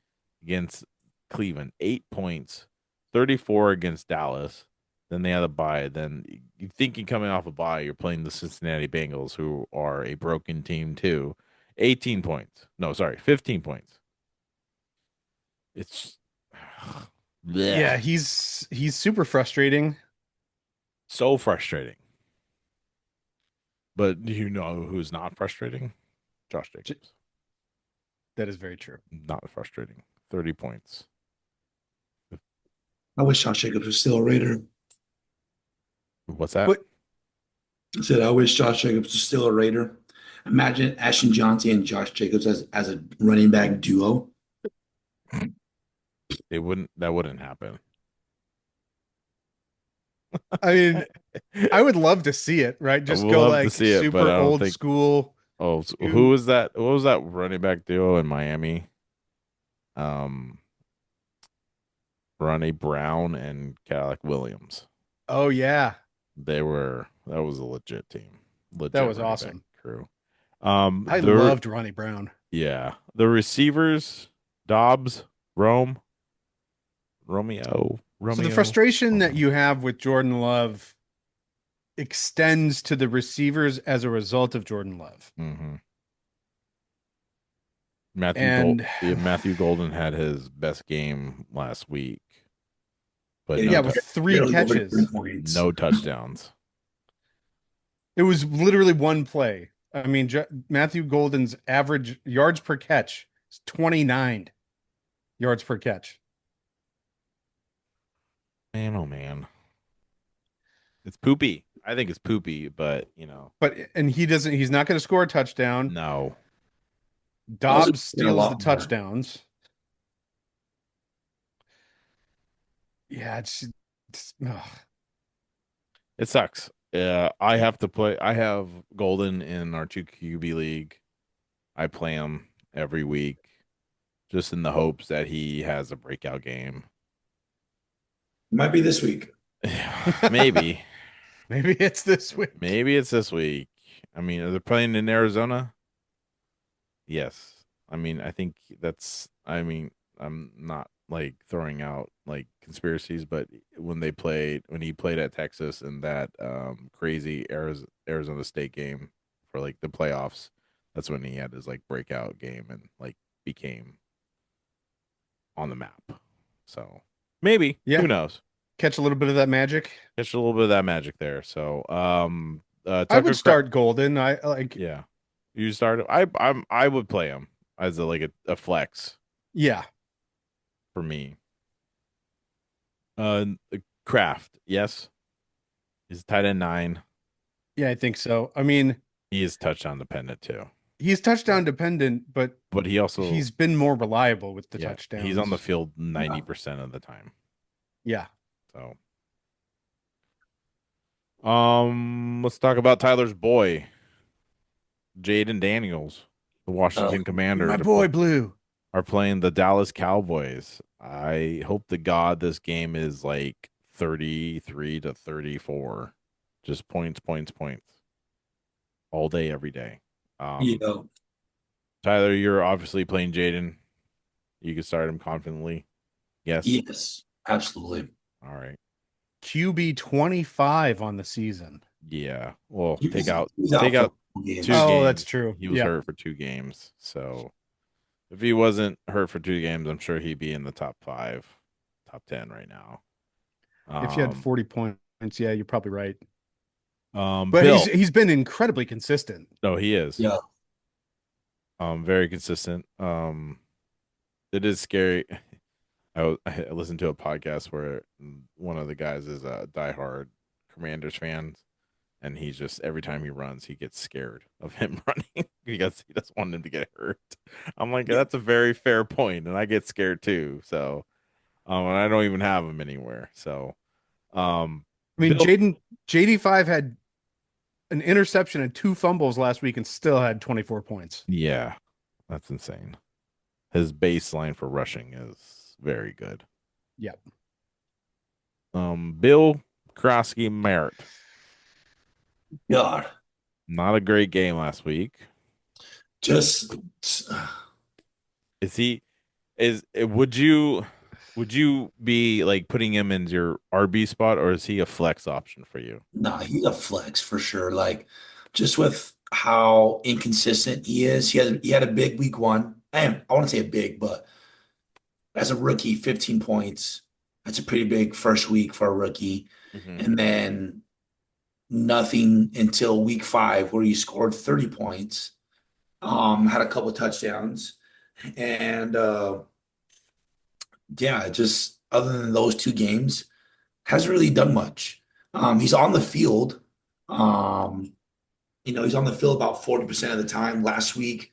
against Cleveland, 8 points. 34 against Dallas. Then they had a bye. Then you think you're coming off a bye, you're playing the Cincinnati Bengals, who are a broken team too. 18 points. No, sorry, 15 points. It's bleh. Yeah, he's super frustrating. So frustrating. But do you know who's not frustrating? Josh J- Jacobs. That is very true. Not frustrating. 30 points. I wish Josh Jacobs was still a Raider. What's that? But I said I wish Josh Jacobs was still a Raider. Imagine Ashton Johnson and Josh Jacobs as a running back duo. That wouldn't happen. I mean, I would love to see it, right? I Just would go love to like see it, but super I don't old think. school. Oh, so who You, was that? What was that running back duo in Miami? Um, Ronnie Brown and Cadillac Williams. oh yeah, That was a legit team, that legit was running back awesome. crew. I The loved Ronnie Brown. yeah, the receivers, Dobbs, Romeo, So the Romeo. frustration that you have with Jordan Love extends to the receivers as a result of Jordan Love. Mm-hmm. And Matthew Golden had his best game last week, but Getting yeah, with three barely over 10 catches. points. no touchdowns. It was literally one play. I mean, Matthew Golden's average yards per catch is 29 yards per catch. Man, oh man, it's Poopy. I think it's Poopy, but And he's not going to score a touchdown. no. Also Dobbs getting a steals the lot more. touchdowns. Yeah, ugh. It sucks. I have Golden in our 2 QB league. I play him every week just in the hopes that he has a breakout game. Might be this week. Maybe. Maybe it's this week. Maybe it's this week. I mean, are they playing in Arizona? Yes. I mean, I mean, I'm not like throwing out like conspiracies, but when he played at Texas in that crazy Arizona State game for like the playoffs, that's when he had his like breakout game and like became on the map. So maybe, who Yeah, knows? catch a little bit of that magic. Catch a little bit of that magic there. So I would Tucker Cra- start Golden. I like, yeah. You started I would play him as a flex yeah, for me. Uh, Kraft, yes, he's tight end 9. yeah, I think so. I mean, He is touchdown dependent too, he's touchdown but dependent, but he also he's been more reliable with the yeah he's on the touchdowns. field Yeah. 90% of the time. Yeah. So let's talk about Tyler's boy, Jaden Daniels. The Uh, Washington My Commanders boy Blue. are playing the Dallas Cowboys. I hope to God this game is like 33-34. Just points, points, points all day, every day. yeah. Tyler, you're obviously playing Jaden. You can start him confidently. Yes. Yes, absolutely. All right. QB 25 on the season. Yeah. Well, He's take out for out two games. Oh, that's games. true. He was Yeah. hurt for 2 games. So if he wasn't hurt for 2 games, I'm sure he'd be in the top 5, top 10 right now. If you had 40 points, yeah, you're probably right. But Bill. he's been incredibly consistent. No, he is. Yeah. Very consistent. It is scary. I listened to a podcast where one of the guys is a diehard Commanders fan, and he's just every time he runs, he gets scared of him running because he doesn't want him to get hurt. I'm like, that's a very fair point, and I get scared too. So, and I don't even have him anywhere. So, I mean, Bill, JD5 had an interception and 2 fumbles last week and still had 24 points. yeah, that's insane. His baseline for rushing is very good. Yep. Bill Krosky Merritt. God. Not a great game last week. Just Is he would you be like putting him in your RB spot, or is he a flex option for you? nah, he's a flex for sure. Like just with how inconsistent he is. He had a big week one. I want to say a big, but as a rookie, 15 points. That's a pretty big first week for a rookie. Hmm. And then nothing until week 5 where he scored 30 points. Had a couple touchdowns. And yeah, just other than those 2 games, hasn't really done much. He's on the field. Um, he's on the field about 40% of the time. Last week,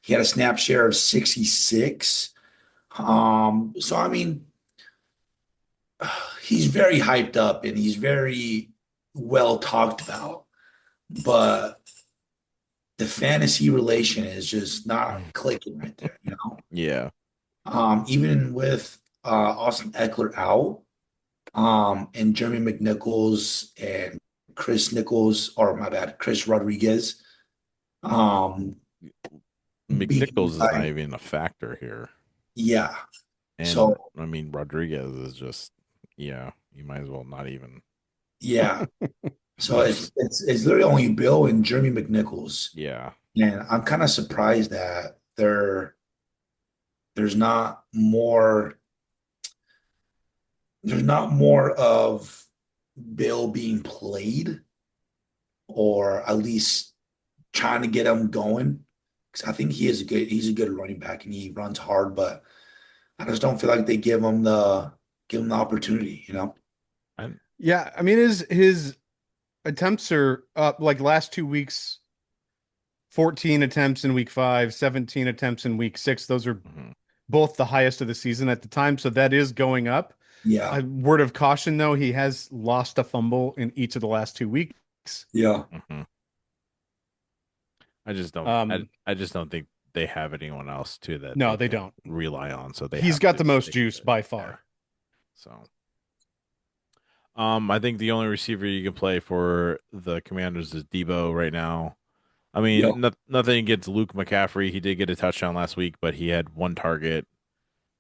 he had a snap share of 66. So I mean, he's very hyped up and he's very well talked about, but the fantasy relation is just not clicking right there. Yeah. Even with Austin Eckler out, and Jeremy McNichols and Chris Nichols, or my bad, Chris Rodriguez, um, being McNichols is not like, even a factor here. yeah. And So I mean Rodriguez is just, yeah, you might as well not even. yeah. So it's literally only Bill and Jeremy McNichols. Yeah. And I'm kind of surprised that there's not more there's not more of Bill being played, or at least trying to get him going. Because I think he's a good running back and he runs hard, but I just don't feel like they give him the opportunity, you know? I, Yeah, I mean his attempts are up like last 2 weeks, 14 attempts in week 5, 17 attempts in week 6. Those are mhm. both the highest of the season at the time, so that is going up. Yeah, A word of caution though, he has lost a fumble in each of the last 2 weeks. yeah. Mhm. I just don't. Um, I just don't think they have anyone else too that no, they they can don't. rely on. So they He's have got to the most stick with juice it. by Yeah. far. So, I think the only receiver you can play for the Commanders is Debo right now. I Yep. mean, nothing against Luke McCaffrey. He did get a touchdown last week, but he had one target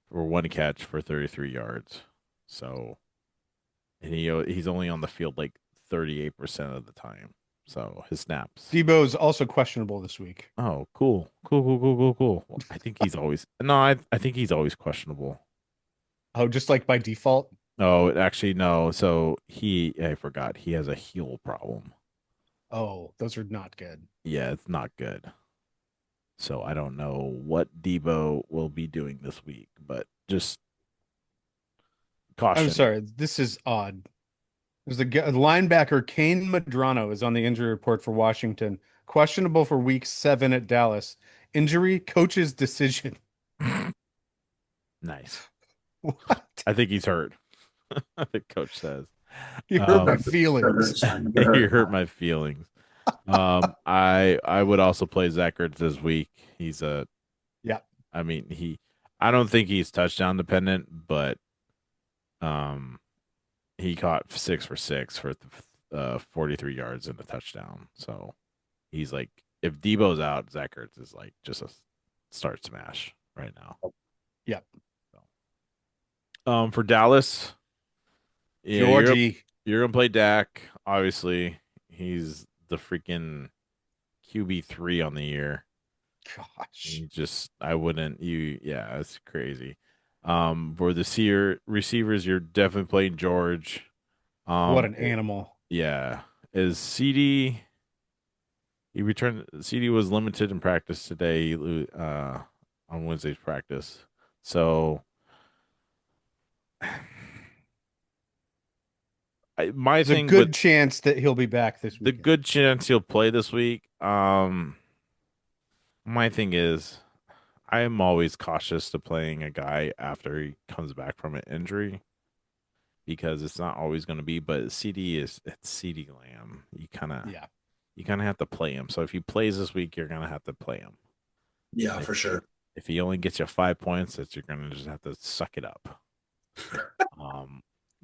or one catch for 33 yards. So, and he's only on the field like 38% of the time. So his snaps. Debo's also questionable this week. Oh, cool. Cool, cool, cool, cool, cool. Well, I think he's always no, I think he's always questionable. Oh, just like by default. Oh, actually no. So I forgot. He has a heel problem. Oh, those are not good. Yeah, it's not good. So I don't know what Debo will be doing this week, but just I'm caution. sorry, this is odd. There's a linebacker Kane Madrano is on the injury report for Washington, questionable for week 7 at Dallas. Injury, coach's decision. Nice. What? I think he's hurt. The coach says. You hurt my Um, That feelings. hurts, man. That he hurt. hurt my feelings. I would also play Zach Ertz this week. He's a Yeah. I mean, I don't think he's touchdown dependent, but um, he caught 6 for 6 for 43 yards and a touchdown. So he's like, if Debo's out, Zach Ertz is like just a start smash right now. Yeah. So, for Dallas, yeah, Georgie. you're gonna play Dak. Obviously, he's the freaking QB3 on the year. Gosh. You just, I wouldn't, yeah, it's crazy. For the receivers, you're definitely playing George. What Um, an animal. yeah, is CD? He returned. CD was limited in practice today, on Wednesday's practice. So, my There's a thing with good chance that he'll be back this the weekend. good chance he'll play this week. My thing is, I am always cautious to playing a guy after he comes back from an injury because it's not always going to be. But it's CD Lamb. Yeah. You kind of have to play him. So if he plays this week, you're gonna have to play him. Yeah, And for sure. if he only gets you 5 points, that you're gonna just have to suck it up. Um,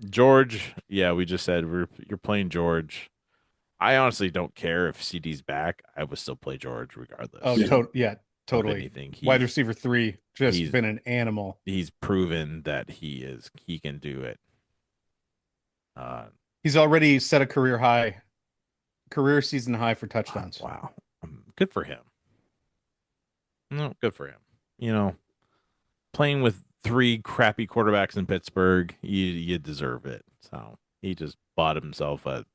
George, yeah, we just said you're playing George. I honestly don't care if CD's back. I would still play George Oh, regardless Yeah. yeah, of totally. anything. Wide receiver 3, just He's been an animal. he's proven that he can do it. Uh, He's already set a career season high for wow, touchdowns. wow. Good for him. No, good for him. You know, playing with three crappy quarterbacks in Pittsburgh, you deserve it. So he just bought himself a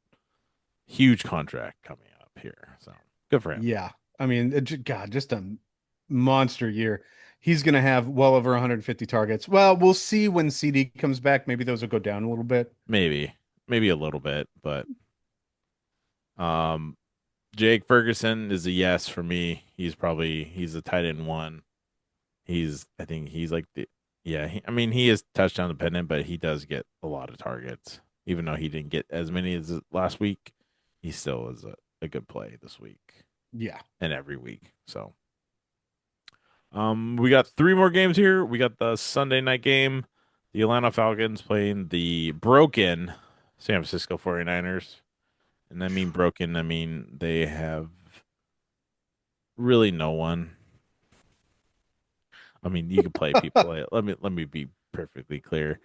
huge contract coming up here. So good for him. Yeah. I mean, God, just a monster year. He's going to have well over 150 targets. Well, we'll see when CD comes back. Maybe those will go down a little bit. Maybe a little bit, but um, Jake Ferguson is a yes for me. He's a tight end one. I think he's like yeah. I mean, he is touchdown dependent, but he does get a lot of targets. Even though he didn't get as many as last week, he still is a good play this week Yeah. and every week. So, we got three more games here. We got the Sunday night game, the Atlanta Falcons playing the broken San Francisco 49ers. And I mean broken, I mean they have really no one. I mean, you can play people. Let me be perfectly clear.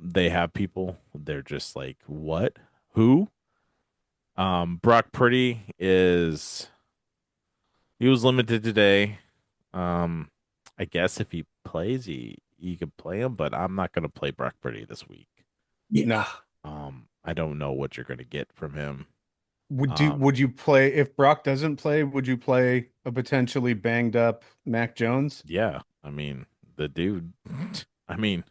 They have people. They're just like, what? Who? Brock Purdy is he was limited today. Um, I guess if he plays, he could play him, but I'm not gonna play Brock Purdy this week. Yeah. No. I don't know what you're gonna get from him. Would you play if Brock doesn't play, would you play a potentially banged up Mac Jones? Yeah, I mean the dude. I mean,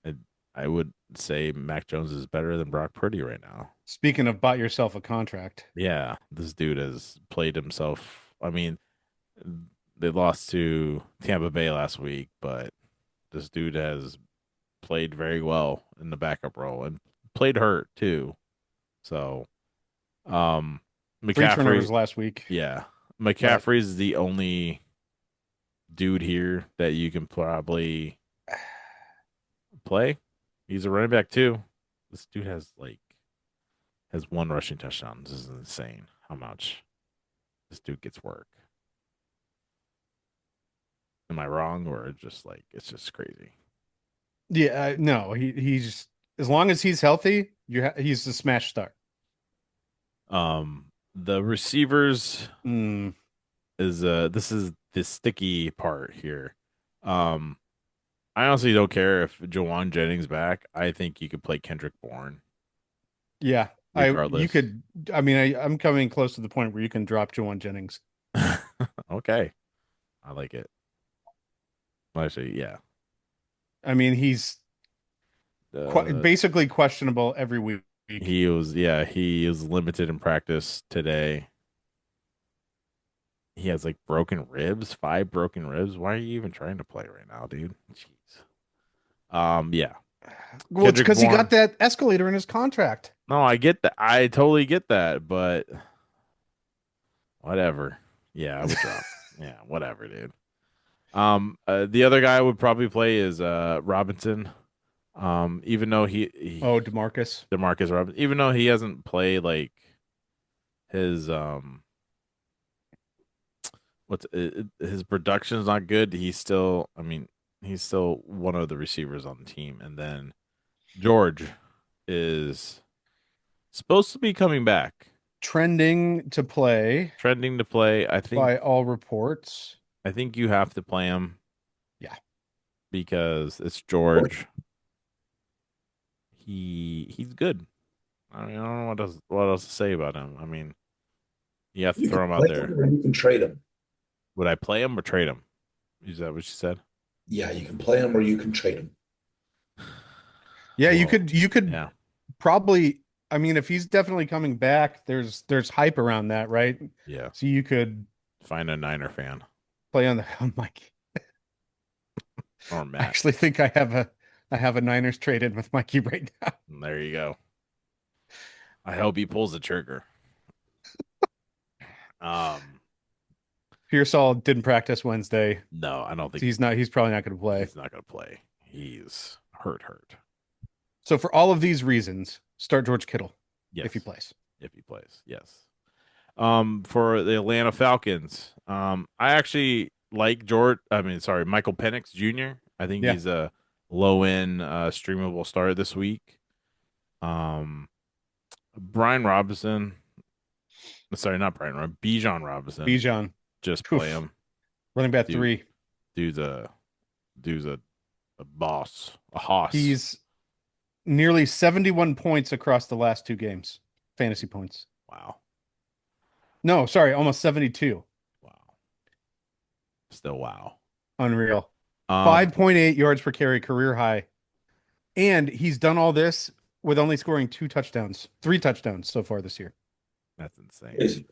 I, I would say Mac Jones is better than Brock Purdy right now. Speaking of bought yourself a contract. Yeah, this dude has played himself. I mean, they lost to Tampa Bay last week, but this dude has played very well in the backup role and played hurt too. So, um, Three McCaffrey, turnovers last week, yeah, but McCaffrey's the only dude here that you can probably play. He's a running back too. This dude has one rushing touchdown. This is insane how much this dude gets work. Am I wrong or just like it's just crazy? yeah, no, he's as long as he's healthy, he's a smash start. The receivers Mm, is this is the sticky part here. Um, I honestly don't care if Jawan Jennings back. I think you could play Kendrick Bourne yeah, you regardless. could. I mean, I'm coming close to the point where you can drop Jawan Jennings. Okay, I like it. Actually, yeah. I mean, he's Uh, basically questionable every week. he was limited in practice today. He has like broken ribs, 5 broken ribs. Why are you even trying to play right now, dude? Jeez. Yeah. Well, it's Kendrick because he got Bourne. that escalator in his contract. No, I get that. I totally get that, but whatever. Yeah, I would drop. Yeah, whatever, dude. The other guy I would probably play is Robinson. Even though Oh, DeMarcus. DeMarcus Robinson, even though he hasn't played like his his production is not good. He's still, I mean, he's still one of the receivers on the team. And then George is supposed to be coming back, Trending to play trending to play. by all reports. I think you have to play him Yeah. because it's George. He's good. I mean, I don't know what else to say about him. I mean, you have to You can throw him out play him there. or you can trade him. Would I play him or trade him? Is that what you said? Yeah, you can play him or you can trade him. Yeah, Well, you could yeah, probably, I mean, if he's definitely coming back, there's hype around that, right? yeah. So you could Find a Niner fan play on the oh my or I Matt. actually think I have a Niners trade in with Mikey right now. And there you go. I hope he pulls the trigger. Um, Pearsall didn't practice Wednesday. no, I don't think He's probably not going to play. he's not gonna play. He's hurt. So for all of these reasons, start George Kittle if he Yes, plays. if he plays, yes. For the Atlanta Falcons, I actually like George. I mean, sorry, Michael Penix Jr. I think Yeah. he's a low end streamable starter this week. Um, Brian Robinson, sorry, not Brian Robinson, Bijan Robinson. Bijan. Just play Oof. him, Running back dude. 3. Dude's a dude's a boss, a hoss. He's nearly 71 points across the last 2 games. Fantasy points. Wow, No, sorry, almost 72. wow, still wow. Unreal. Um, 5.8 yards per carry, career high. And he's done all this with only scoring 2 touchdowns, 3 touchdowns so far this year. that's insane. Is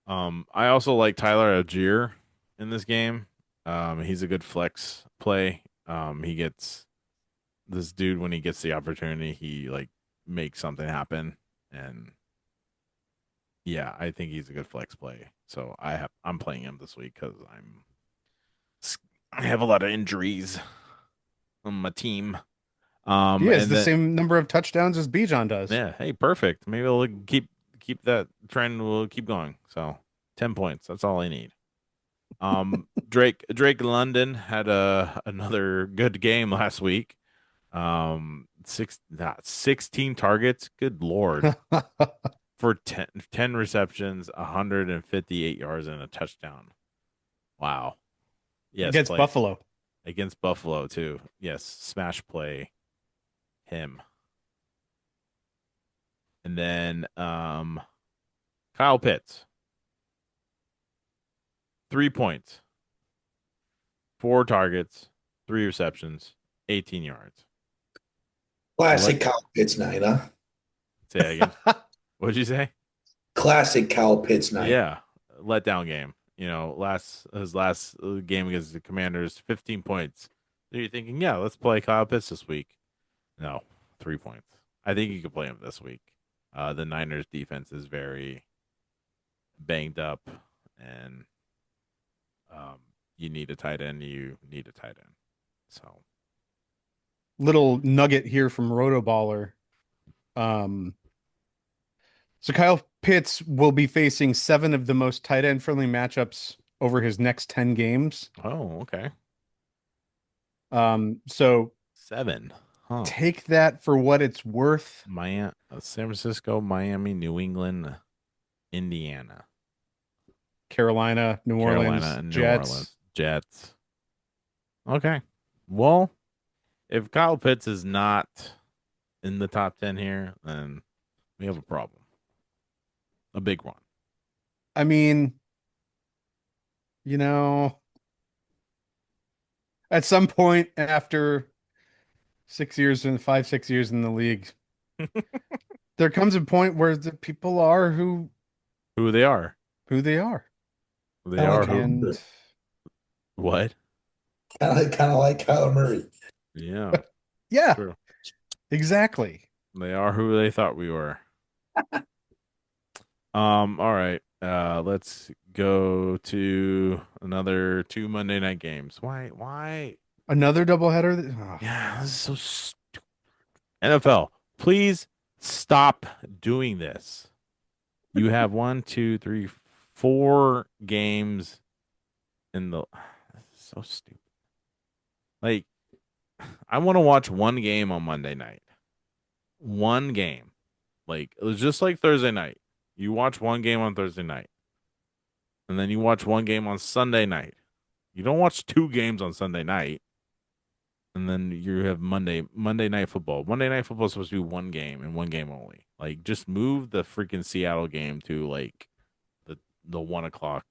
I also like Tyler Algier in this game. He's a good flex play. He gets this dude when he gets the opportunity, he like makes something happen, and yeah, I think he's a good flex play. So I'm playing him this week because I have a lot of injuries on my team. He has And the then same number of touchdowns as Bijan does. yeah, hey, perfect. Maybe we'll keep that trend. We'll keep going. So 10 points. That's all I need. Drake London had another good game last week. 16 targets. Good Lord. For 10 receptions, 158 yards, and a touchdown. Wow. Yes, Against play Buffalo. against Buffalo, too. Yes, smash play him. And then Kyle Pitts, 3 points, 4 targets, 3 receptions, 18 yards. Let Classic Kyle Pitts night, huh? Say that again. What'd you say? Classic Kyle Pitts night. Yeah, letdown game. His last game against the Commanders, 15 points. So you're thinking, yeah, let's play Kyle Pitts this week. No, 3 points. I think you could play him this week. The Niners defense is very banged up, and um, you need a tight end. You need a tight end. So, Little nugget here from Rotoballer. Um, so Kyle Pitts will be facing 7 of the most tight end friendly matchups over his next 10 games. oh, okay, So 7. Huh. take that for what it's worth. San Francisco, Miami, New England, Indiana, Carolina, New Carolina, Orleans, and New Jets. Orleans Jets. Okay. Well, if Kyle Pitts is not in the top 10 here, then we have a problem. A big one. I mean, you know, at some point after 6 years and 5, 6 years in the league, there comes a point where the people are Who they are. who they are. They Kind of are like who? And What? kind of like Kyler Murray. Yeah, yeah, true. exactly. They are who they thought we were. All right. Let's go to another 2 Monday night games. Why? Another doubleheader. Yeah, this is so stupid. NFL, please stop doing this. You have one, two, three, 4 games in the. This is so stupid. Like, I want to watch one game on Monday night. One game. Like, it was just like Thursday night. You watch one game on Thursday night, and then you watch one game on Sunday night. You don't watch 2 games on Sunday night, and then you have Monday night football. Monday night football is supposed to be one game and one game only. Like, just move the freaking Seattle game to like the 1 o'clock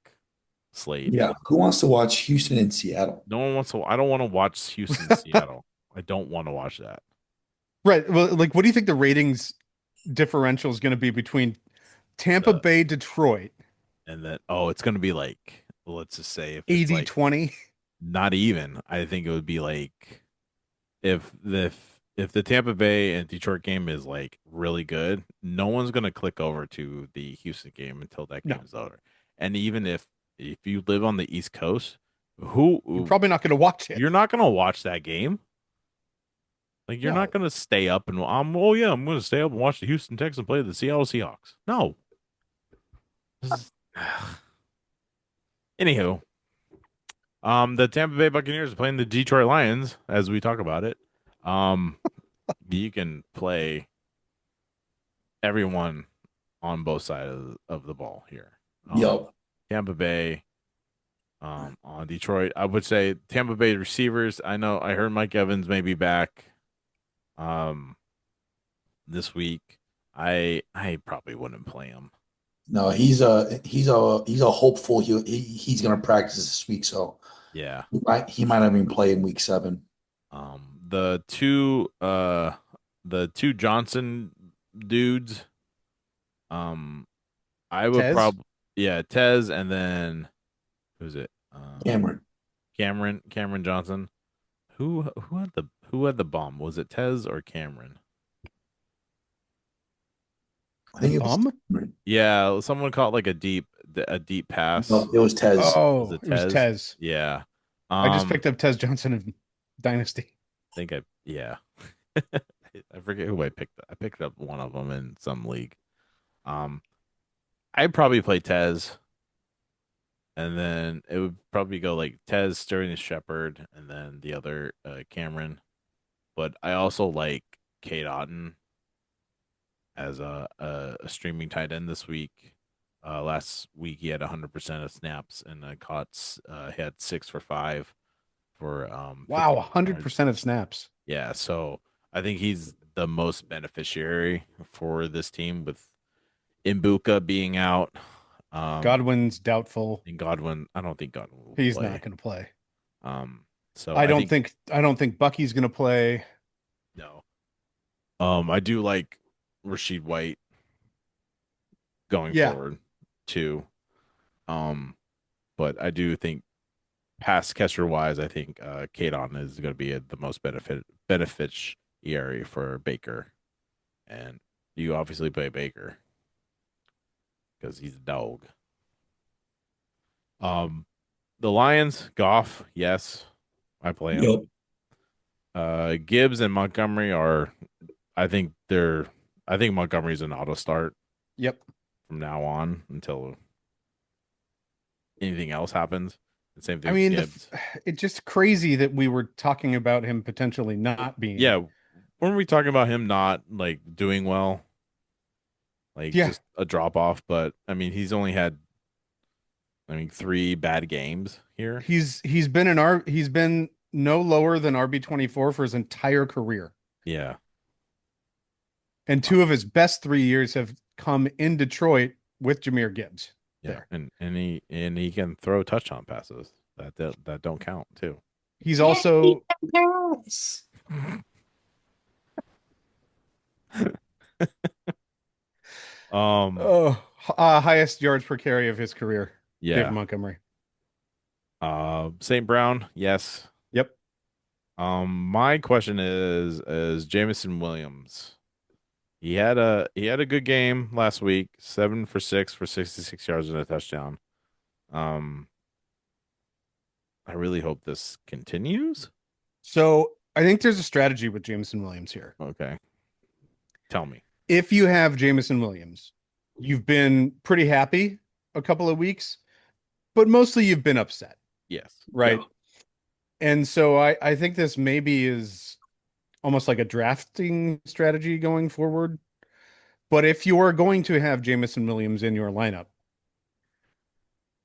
slate. Yeah. Who wants to watch Houston and Seattle? No one wants to. I don't want to watch Houston, Seattle. I don't want to watch that. Right. Well, like, what do you think the ratings differential is going to be between Tampa The Bay, Detroit, and then it's gonna be like, let's just say if it's 80 like 20? not even. I think it would be like if the Tampa Bay and Detroit game is like really good, no one's gonna click over to the Houston game until that No, game is over. And even if you live on the East Coast, you're who probably not going to watch it. you're not gonna watch that game. Like you're not No. gonna stay up and oh yeah, I'm gonna stay up and watch the Houston Texans play the Seattle Seahawks. No. This is, anywho, the Tampa Bay Buccaneers are playing the Detroit Lions as we talk about it. Um, you can play everyone on both sides of the ball here. Yo, Tampa Bay, on Detroit. I would say Tampa Bay receivers. I know I heard Mike Evans may be back um this week. I probably wouldn't play him. no, he's a hopeful. He's gonna practice this week, so Yeah. he might not even play in week 7. Um the two uh the two Johnson dudes, um I would Tez? probably, yeah, Tez, and then who's it? Cameron, Cameron Johnson. Who had the bomb? Was it Tez or Cameron? I The think it was bum? Cameron. Yeah, someone caught like a deep pass. No, it was Tez. Was Oh, it it was Tez? Tez. Yeah. I just Um, picked up Tez Johnson of Dynasty. yeah. I forget who I picked. I picked up one of them in some league. Um, I'd probably play Tez, and then it would probably go like Tez, Sterling Shepard, and then the other Cameron. But I also like Kate Otten as a streaming tight end this week. Last week he had 100% of snaps and he had 6 for 5 for Wow, 51 yards. 100% of snaps. Yeah, so I think he's the most beneficiary for this team with Imbuka being out. Um, Godwin's doubtful. and Godwin, I don't think Godwin will He's not play. going to play. Um, so I think I don't think Bucky's going to play. no. I do like Rashid White going Yeah. forward too. Um, but I do think pass catcher wise, I think Kadon is going to be the most beneficiary for Baker, and you obviously play Baker because he's a dog. Um, the Lions, Goff, yes, I play him. Yep. Gibbs and Montgomery are, I think they're, I think Montgomery's an auto start Yep. from now on until anything else happens. The same I thing with mean, Gibbs. it's just crazy that we were talking about him potentially not being. Yeah, weren't we talking about him not like doing well, like Yeah. just a drop off? But I mean, he's only had, I mean, 3 bad games here. He's been no lower than RB24 for his entire career. Yeah, And uh, two of his best 3 years have come in Detroit with Jahmyr Gibbs yeah, there. and he can throw touchdown passes that don't count too. He's also Um, highest yards per carry of his career, David yeah. Montgomery. St. Brown, yes. Yep. My question is Jamison Williams. He had a good game last week, 7 for 6 for 66 yards and a touchdown. Um, I really hope this continues. So I think there's a strategy with Jameson Williams here. Okay, tell me. If you have Jameson Williams, you've been pretty happy a couple of weeks, but mostly you've been upset, Yes. right? Yeah. And so I think this maybe is almost like a drafting strategy going forward. But if you are going to have Jameson Williams in your lineup,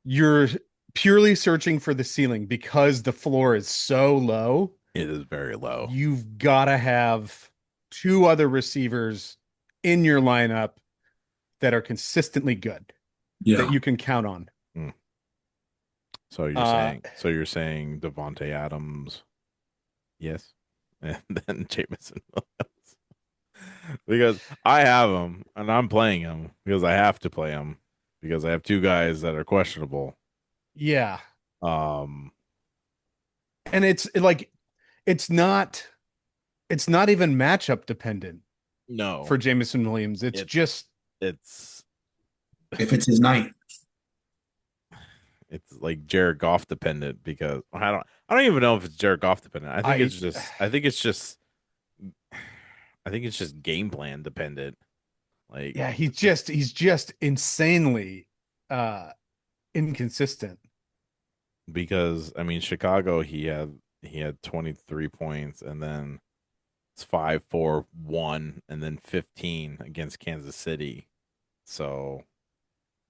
you're purely searching for the ceiling because the floor is so low. It is very low. You've got to have two other receivers in your lineup that are consistently good that Yeah. you can count on. Mm. So you're Uh, saying Devontae Adams, yes, and then Jamison because I have him and I'm playing him because I have to play him because I have 2 guys that are questionable. yeah. Um, And it's not it's not even matchup dependent no, for Jameson Williams. It's it's just it's If it's his night. it's like Jared Goff dependent because I don't even know if it's Jared Goff dependent. I I think it's just game plan dependent. Like yeah, he's just insanely uh inconsistent. because I mean Chicago he had 23 points and then it's 5-4-1 and then 15 against Kansas City. So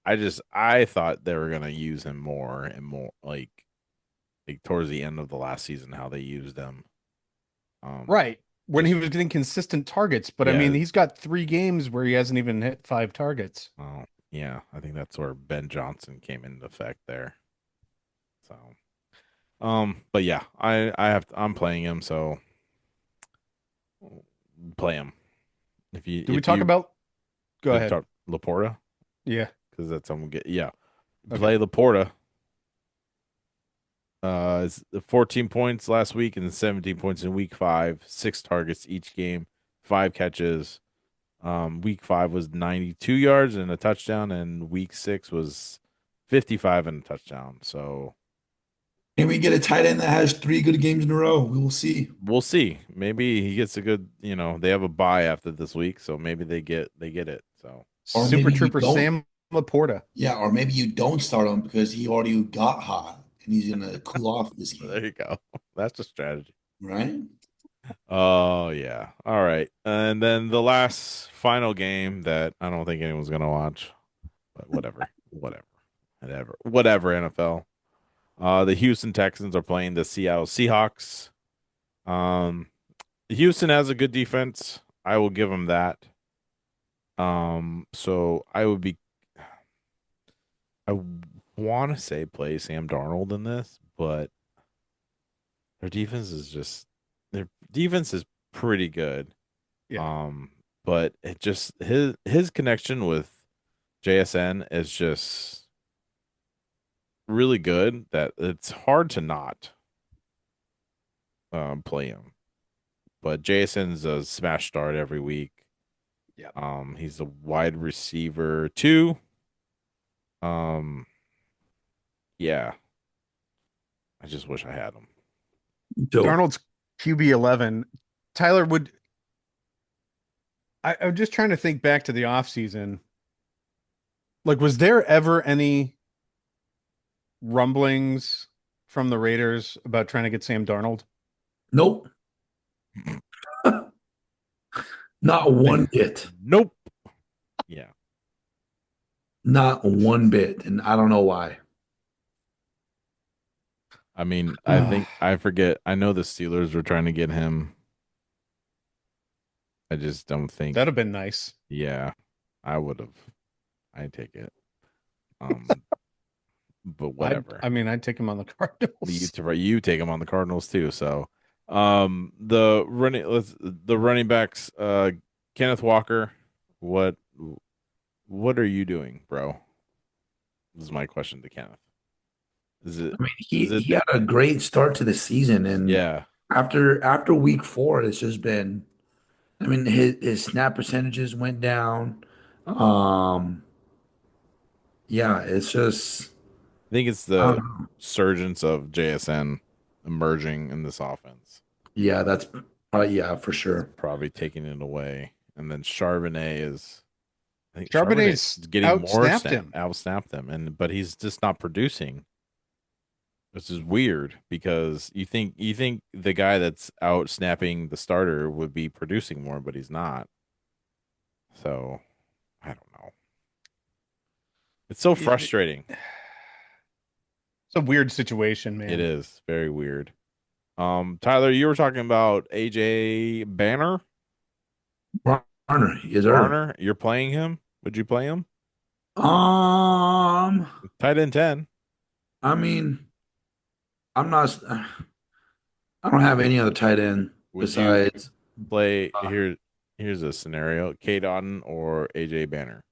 I thought they were gonna use him more and more like towards the end of the last season how they used him. Right. When he Just was getting consistent targets, but I mean, yeah, he's got 3 games where he hasn't even hit 5 targets. oh yeah, I think that's where Ben Johnson came into effect there. So but yeah, I'm playing him, so play him. Did we If talk you about? Go did ahead. talk Laporta Yeah. because that's someone get yeah Okay. play Laporta. It's 14 points last week and 17 points in week 5. 6 targets each game, 5 catches. Week 5 was 92 yards and a touchdown, and week 6 was 55 and a touchdown. So Can we get a tight end that has 3 good games in a row? We will see. we'll see. Maybe he gets a good. They have a bye after this week, so maybe they get it. So Or Super maybe you Trooper don't. Sam Laporta. Yeah, or maybe you don't start him because he already got hot and he's gonna cool off this there game, you go. That's a strategy. right? Oh yeah. All right. And then the last final game that I don't think anyone's gonna watch, but whatever, NFL. The Houston Texans are playing the Seattle Seahawks. Um, Houston has a good defense. I will give them that. So I want to say play Sam Darnold in this, but their defense is just their defense is pretty good. Yeah. Um, but it just his connection with JSN is just really good that it's hard to not play him. But JSN's a smash start every week. Yeah. He's a wide receiver too. Um, yeah, I just wish I had him. So Darnold's QB 11. Tyler, I'm just trying to think back to the offseason. Like, was there ever any rumblings from the Raiders about trying to get Sam Darnold? nope, not one bit, Nope. Yeah. not one bit, and I don't know why. I mean, I think I forget. I know the Steelers were trying to get him. I just don't That'd think. have been nice. Yeah, I would have. I'd take it. Um, but whatever. I mean, I'd take him on the Cardinals. You take him on the Cardinals too. So, the running backs. Kenneth Walker. What what are you doing, bro? This is my question to Kenneth. Is it I mean, is it he had a great start to the season, and yeah? after week four, it's just been. I mean, his snap percentages went down. Um, yeah, it's just I think it's I don't the know. surgence of JSN emerging in this offense. Yeah, that's yeah for It's sure. probably taking it away. And then Charbonnet is I think Charbonnet Charbonnet's is getting more outsnapped him. out snapped them and but he's just not producing. Which is weird because you think the guy that's out snapping the starter would be producing more, but he's not. So I don't know. It's so It's frustrating. a weird situation, It man. is very weird. Tyler, you were talking about AJ Barner, is there? Barner. You're playing him. Would you play him? Um, Tight end 10. I mean, I'm not. I don't have any other tight end Would you besides. play Uh, here's a scenario. K Dotton or AJ Banner.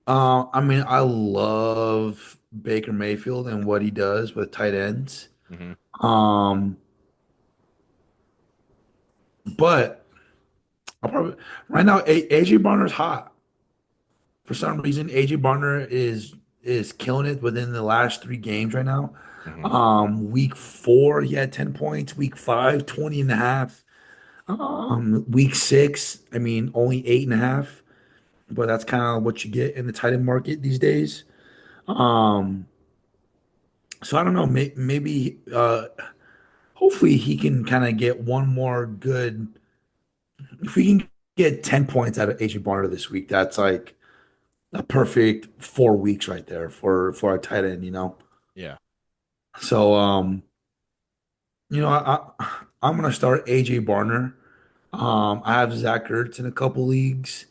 I mean, I love Baker Mayfield and what he does with tight ends. Hmm. Um, but I'll probably right now AJ Barner's hot. For some reason, AJ Barner is killing it within the last three games right now. Hmm. Week four, he had 10 points. Week five, 20 and a half. Week six, I mean, only 8.5. But that's kind of what you get in the tight end market these days. Um, so I don't know. Maybe, hopefully, he can kind of get one more good. If we can get 10 points out of AJ Barner this week, that's like a perfect 4 weeks right there for our tight end, you know. Yeah. So I'm gonna start AJ Barner. I have Zach Ertz in a couple leagues,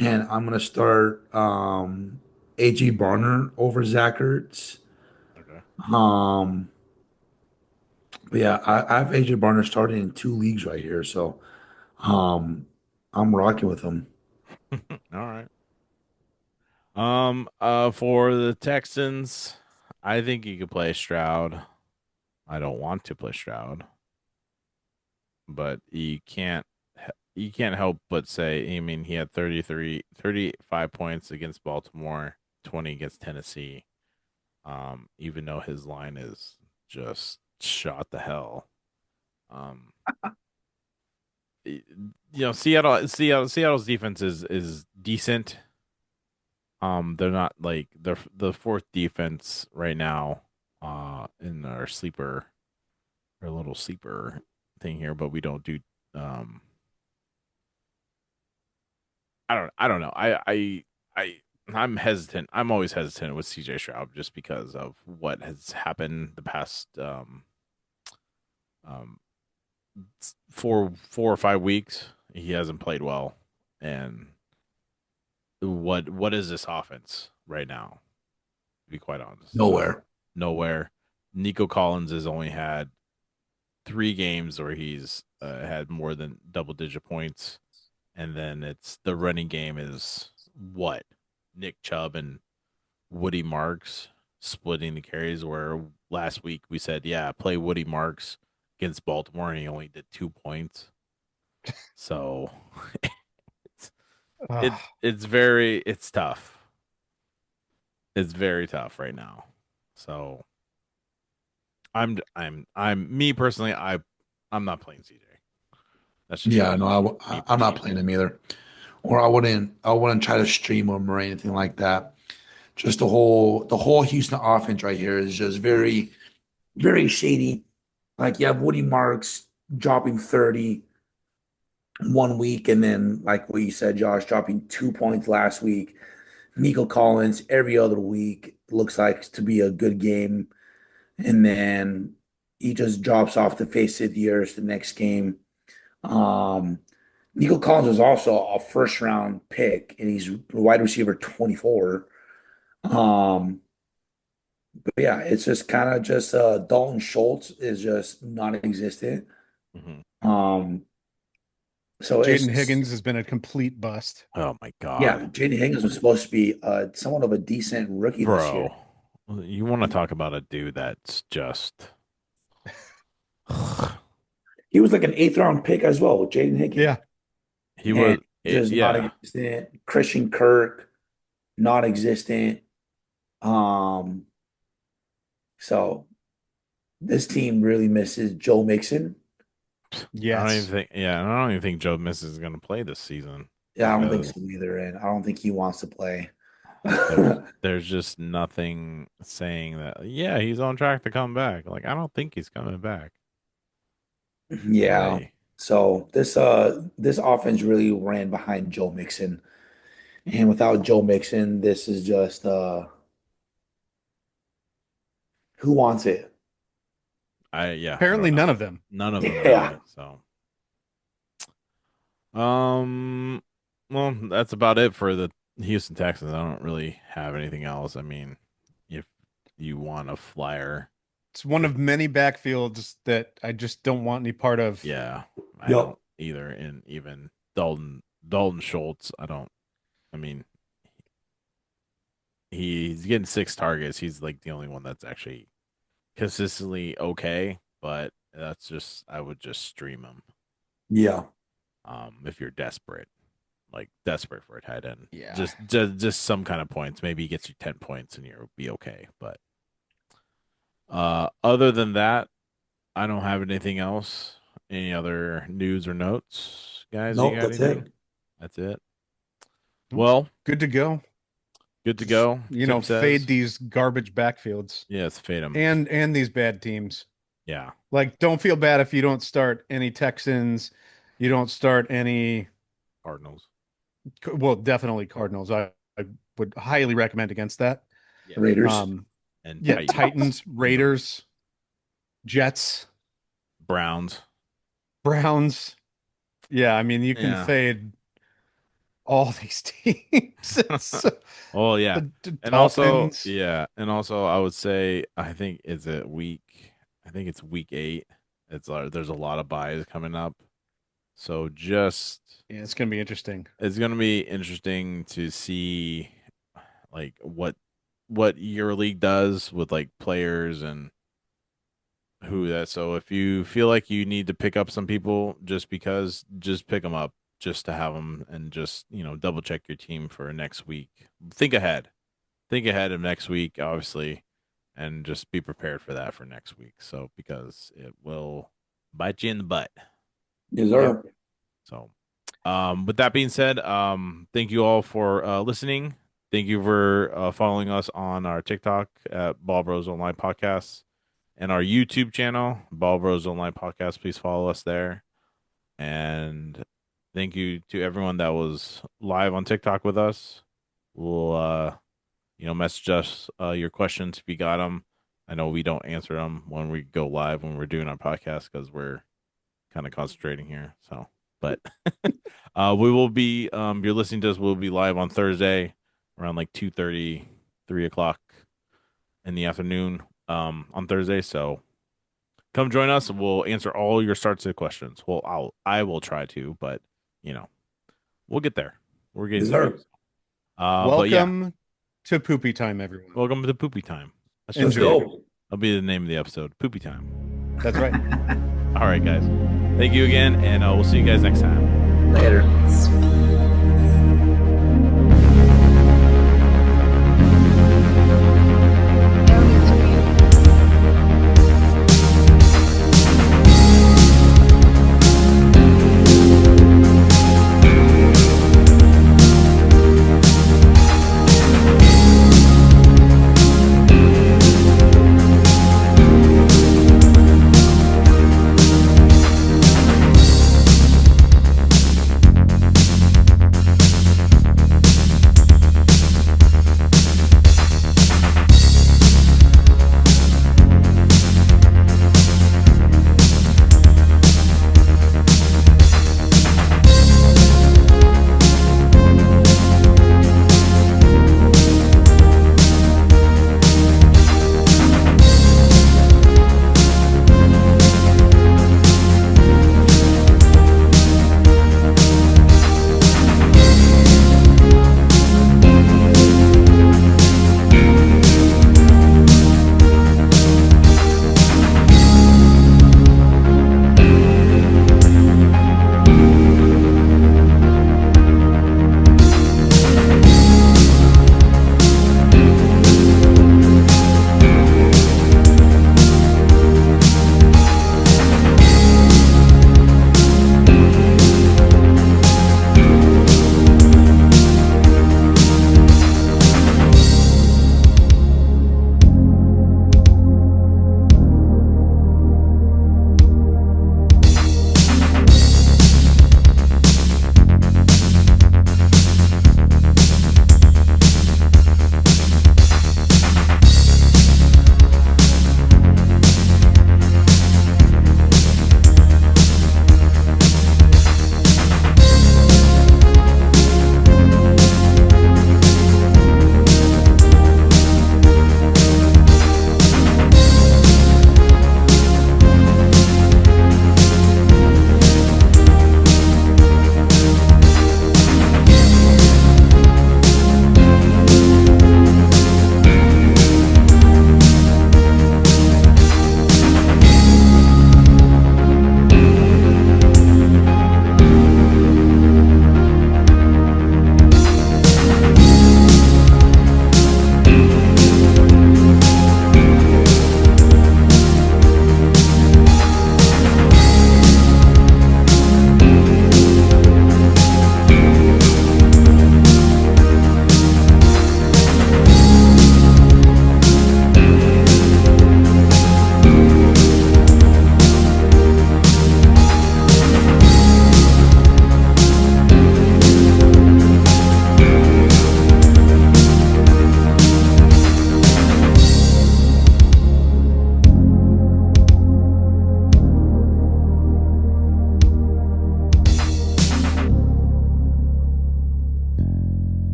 and I'm gonna start AJ Barner over Zach Ertz. Okay. Um, but yeah, I have AJ Barner starting in two leagues right here, so um, I'm rocking with him. All right. For the Texans, I think you could play Stroud. I don't want to play Stroud, but you can't help but say, I mean, he had 35 points against Baltimore, 20 against Tennessee. Even though his line is just shot the hell. Um, Seattle's defense is decent. They're not like the fourth defense right now, in our little sleeper thing here, but we don't do. Um, I don't know. I I'm hesitant. I'm always hesitant with CJ Stroud just because of what has happened the past um 4 or 5 weeks. He hasn't played well, and what is this offense right now? To be quite honest, Nowhere. nowhere. Nico Collins has only had 3 games where he's had more than double digit points, and then it's the running game is what Nick Chubb and Woody Marks splitting the carries. Where last week we said, yeah, play Woody Marks against Baltimore, and he only did 2 points. So it's it Ah, it's tough. It's very tough right now. So I'm me personally. I'm not playing CJ. That's just Yeah, no, me I'm not personally. playing him either. Or I wouldn't try to stream him or anything like that. Just the whole Houston offense right here is just very shady. Like you have Woody Marks dropping 30 1 week, and then like what you said, Josh, dropping 2 points last week. Nico Collins every other week looks like to be a good game, and then he just drops off the face of the earth the next game. Um, Nico Collins was also a first round pick, and he's wide receiver 24. Um, but yeah, it's just kind of just Dalton Schultz is just non-existent. Hmm. Um, so it's Jaden just Higgins has been a complete bust. Oh my yeah, god, Jaden Higgins was supposed to be somewhat of a decent rookie this year. bro! You want to talk about a dude that's just He was like an eighth round pick as well with Jaden Higgins, Yeah. he and was just yeah. non-existent. Christian Kirk, non-existent. Um, so this team really misses Joe Mixon. I don't even Yes. think yeah. I don't even think Joe Miss is going to play this season Yeah, I don't think because so either, and I don't think he wants to play. there's just nothing saying that. Yeah, he's on track to come back. Like I don't think he's coming back. Yeah. Like So this offense really ran behind Joe Mixon. And without Joe Mixon, this is just who wants it? I don't Apparently know. none of them. None of them Yeah. really. So um, well, that's about it for the Houston Texans. I don't really have anything else. I mean, if you want a flyer, It's one if of many backfields that I just don't want any part of. yeah, I don't Yep. either. And even Dalton Schultz, I don't. I mean, he's getting 6 targets. He's like the only one that's actually consistently okay. But that's just I would just stream him. Yeah. If you're desperate. Like desperate for a tight end. Yeah. Just some kind of points. Maybe he gets you 10 points and you'll be okay. But other than that, I don't have anything else. Any other news or notes, guys? You Nope, got that's anything? it. That's it. It's Well, good to go. good to Just, go. Tim fade says. these garbage backfields Yes, fade him. and these bad teams. Yeah, Like, don't feel bad if you don't start any Texans, you don't start any, Cardinals. well, definitely Cardinals. I would highly recommend against that. Yeah, Raiders. Um, and yeah, Titans. Titans, Raiders, Jets, Browns. Browns. Yeah, I mean, you can Yeah. fade all these teams. It's Oh yeah. And also, Dolphins. yeah, and also I would say I think is it week I think it's week 8. There's a lot of buys coming up. So just Yeah, it's gonna be interesting. it's gonna be interesting to see like what your league does with like players and who that. So if you feel like you need to pick up some people just because, just pick them up just to have them and just double check your team for next week. Think ahead. Think ahead of next week, obviously, and just be prepared for that for next week. So because it will bite you in the butt. Yes, Yep. sir. So, with that being said, thank you all for listening. Thank you for following us on our TikTok at Ball Bros Online Podcasts. and our YouTube channel, Ball Bros Online Podcast. Please follow us there. And thank you to everyone that was live on TikTok with us. We'll message us your questions if you got them. I know we don't answer them when we go live when we're doing our podcast because we're kind of concentrating here. So, but we will be you're listening to us. We'll be live on Thursday around like 2:30, 3 o'clock in the afternoon on Thursday. So come join us. We'll answer all your start to questions. Well, I will try to, but we'll get there. We're getting there. Deserve. But yeah, Welcome to Poopy Time, everyone. welcome to Poopy Time. That's Let's just Enjoy. it. go. That'll be the name of the episode. Poopy Time. That's right. All right, guys. Thank you again, and we'll see you guys next time. Later.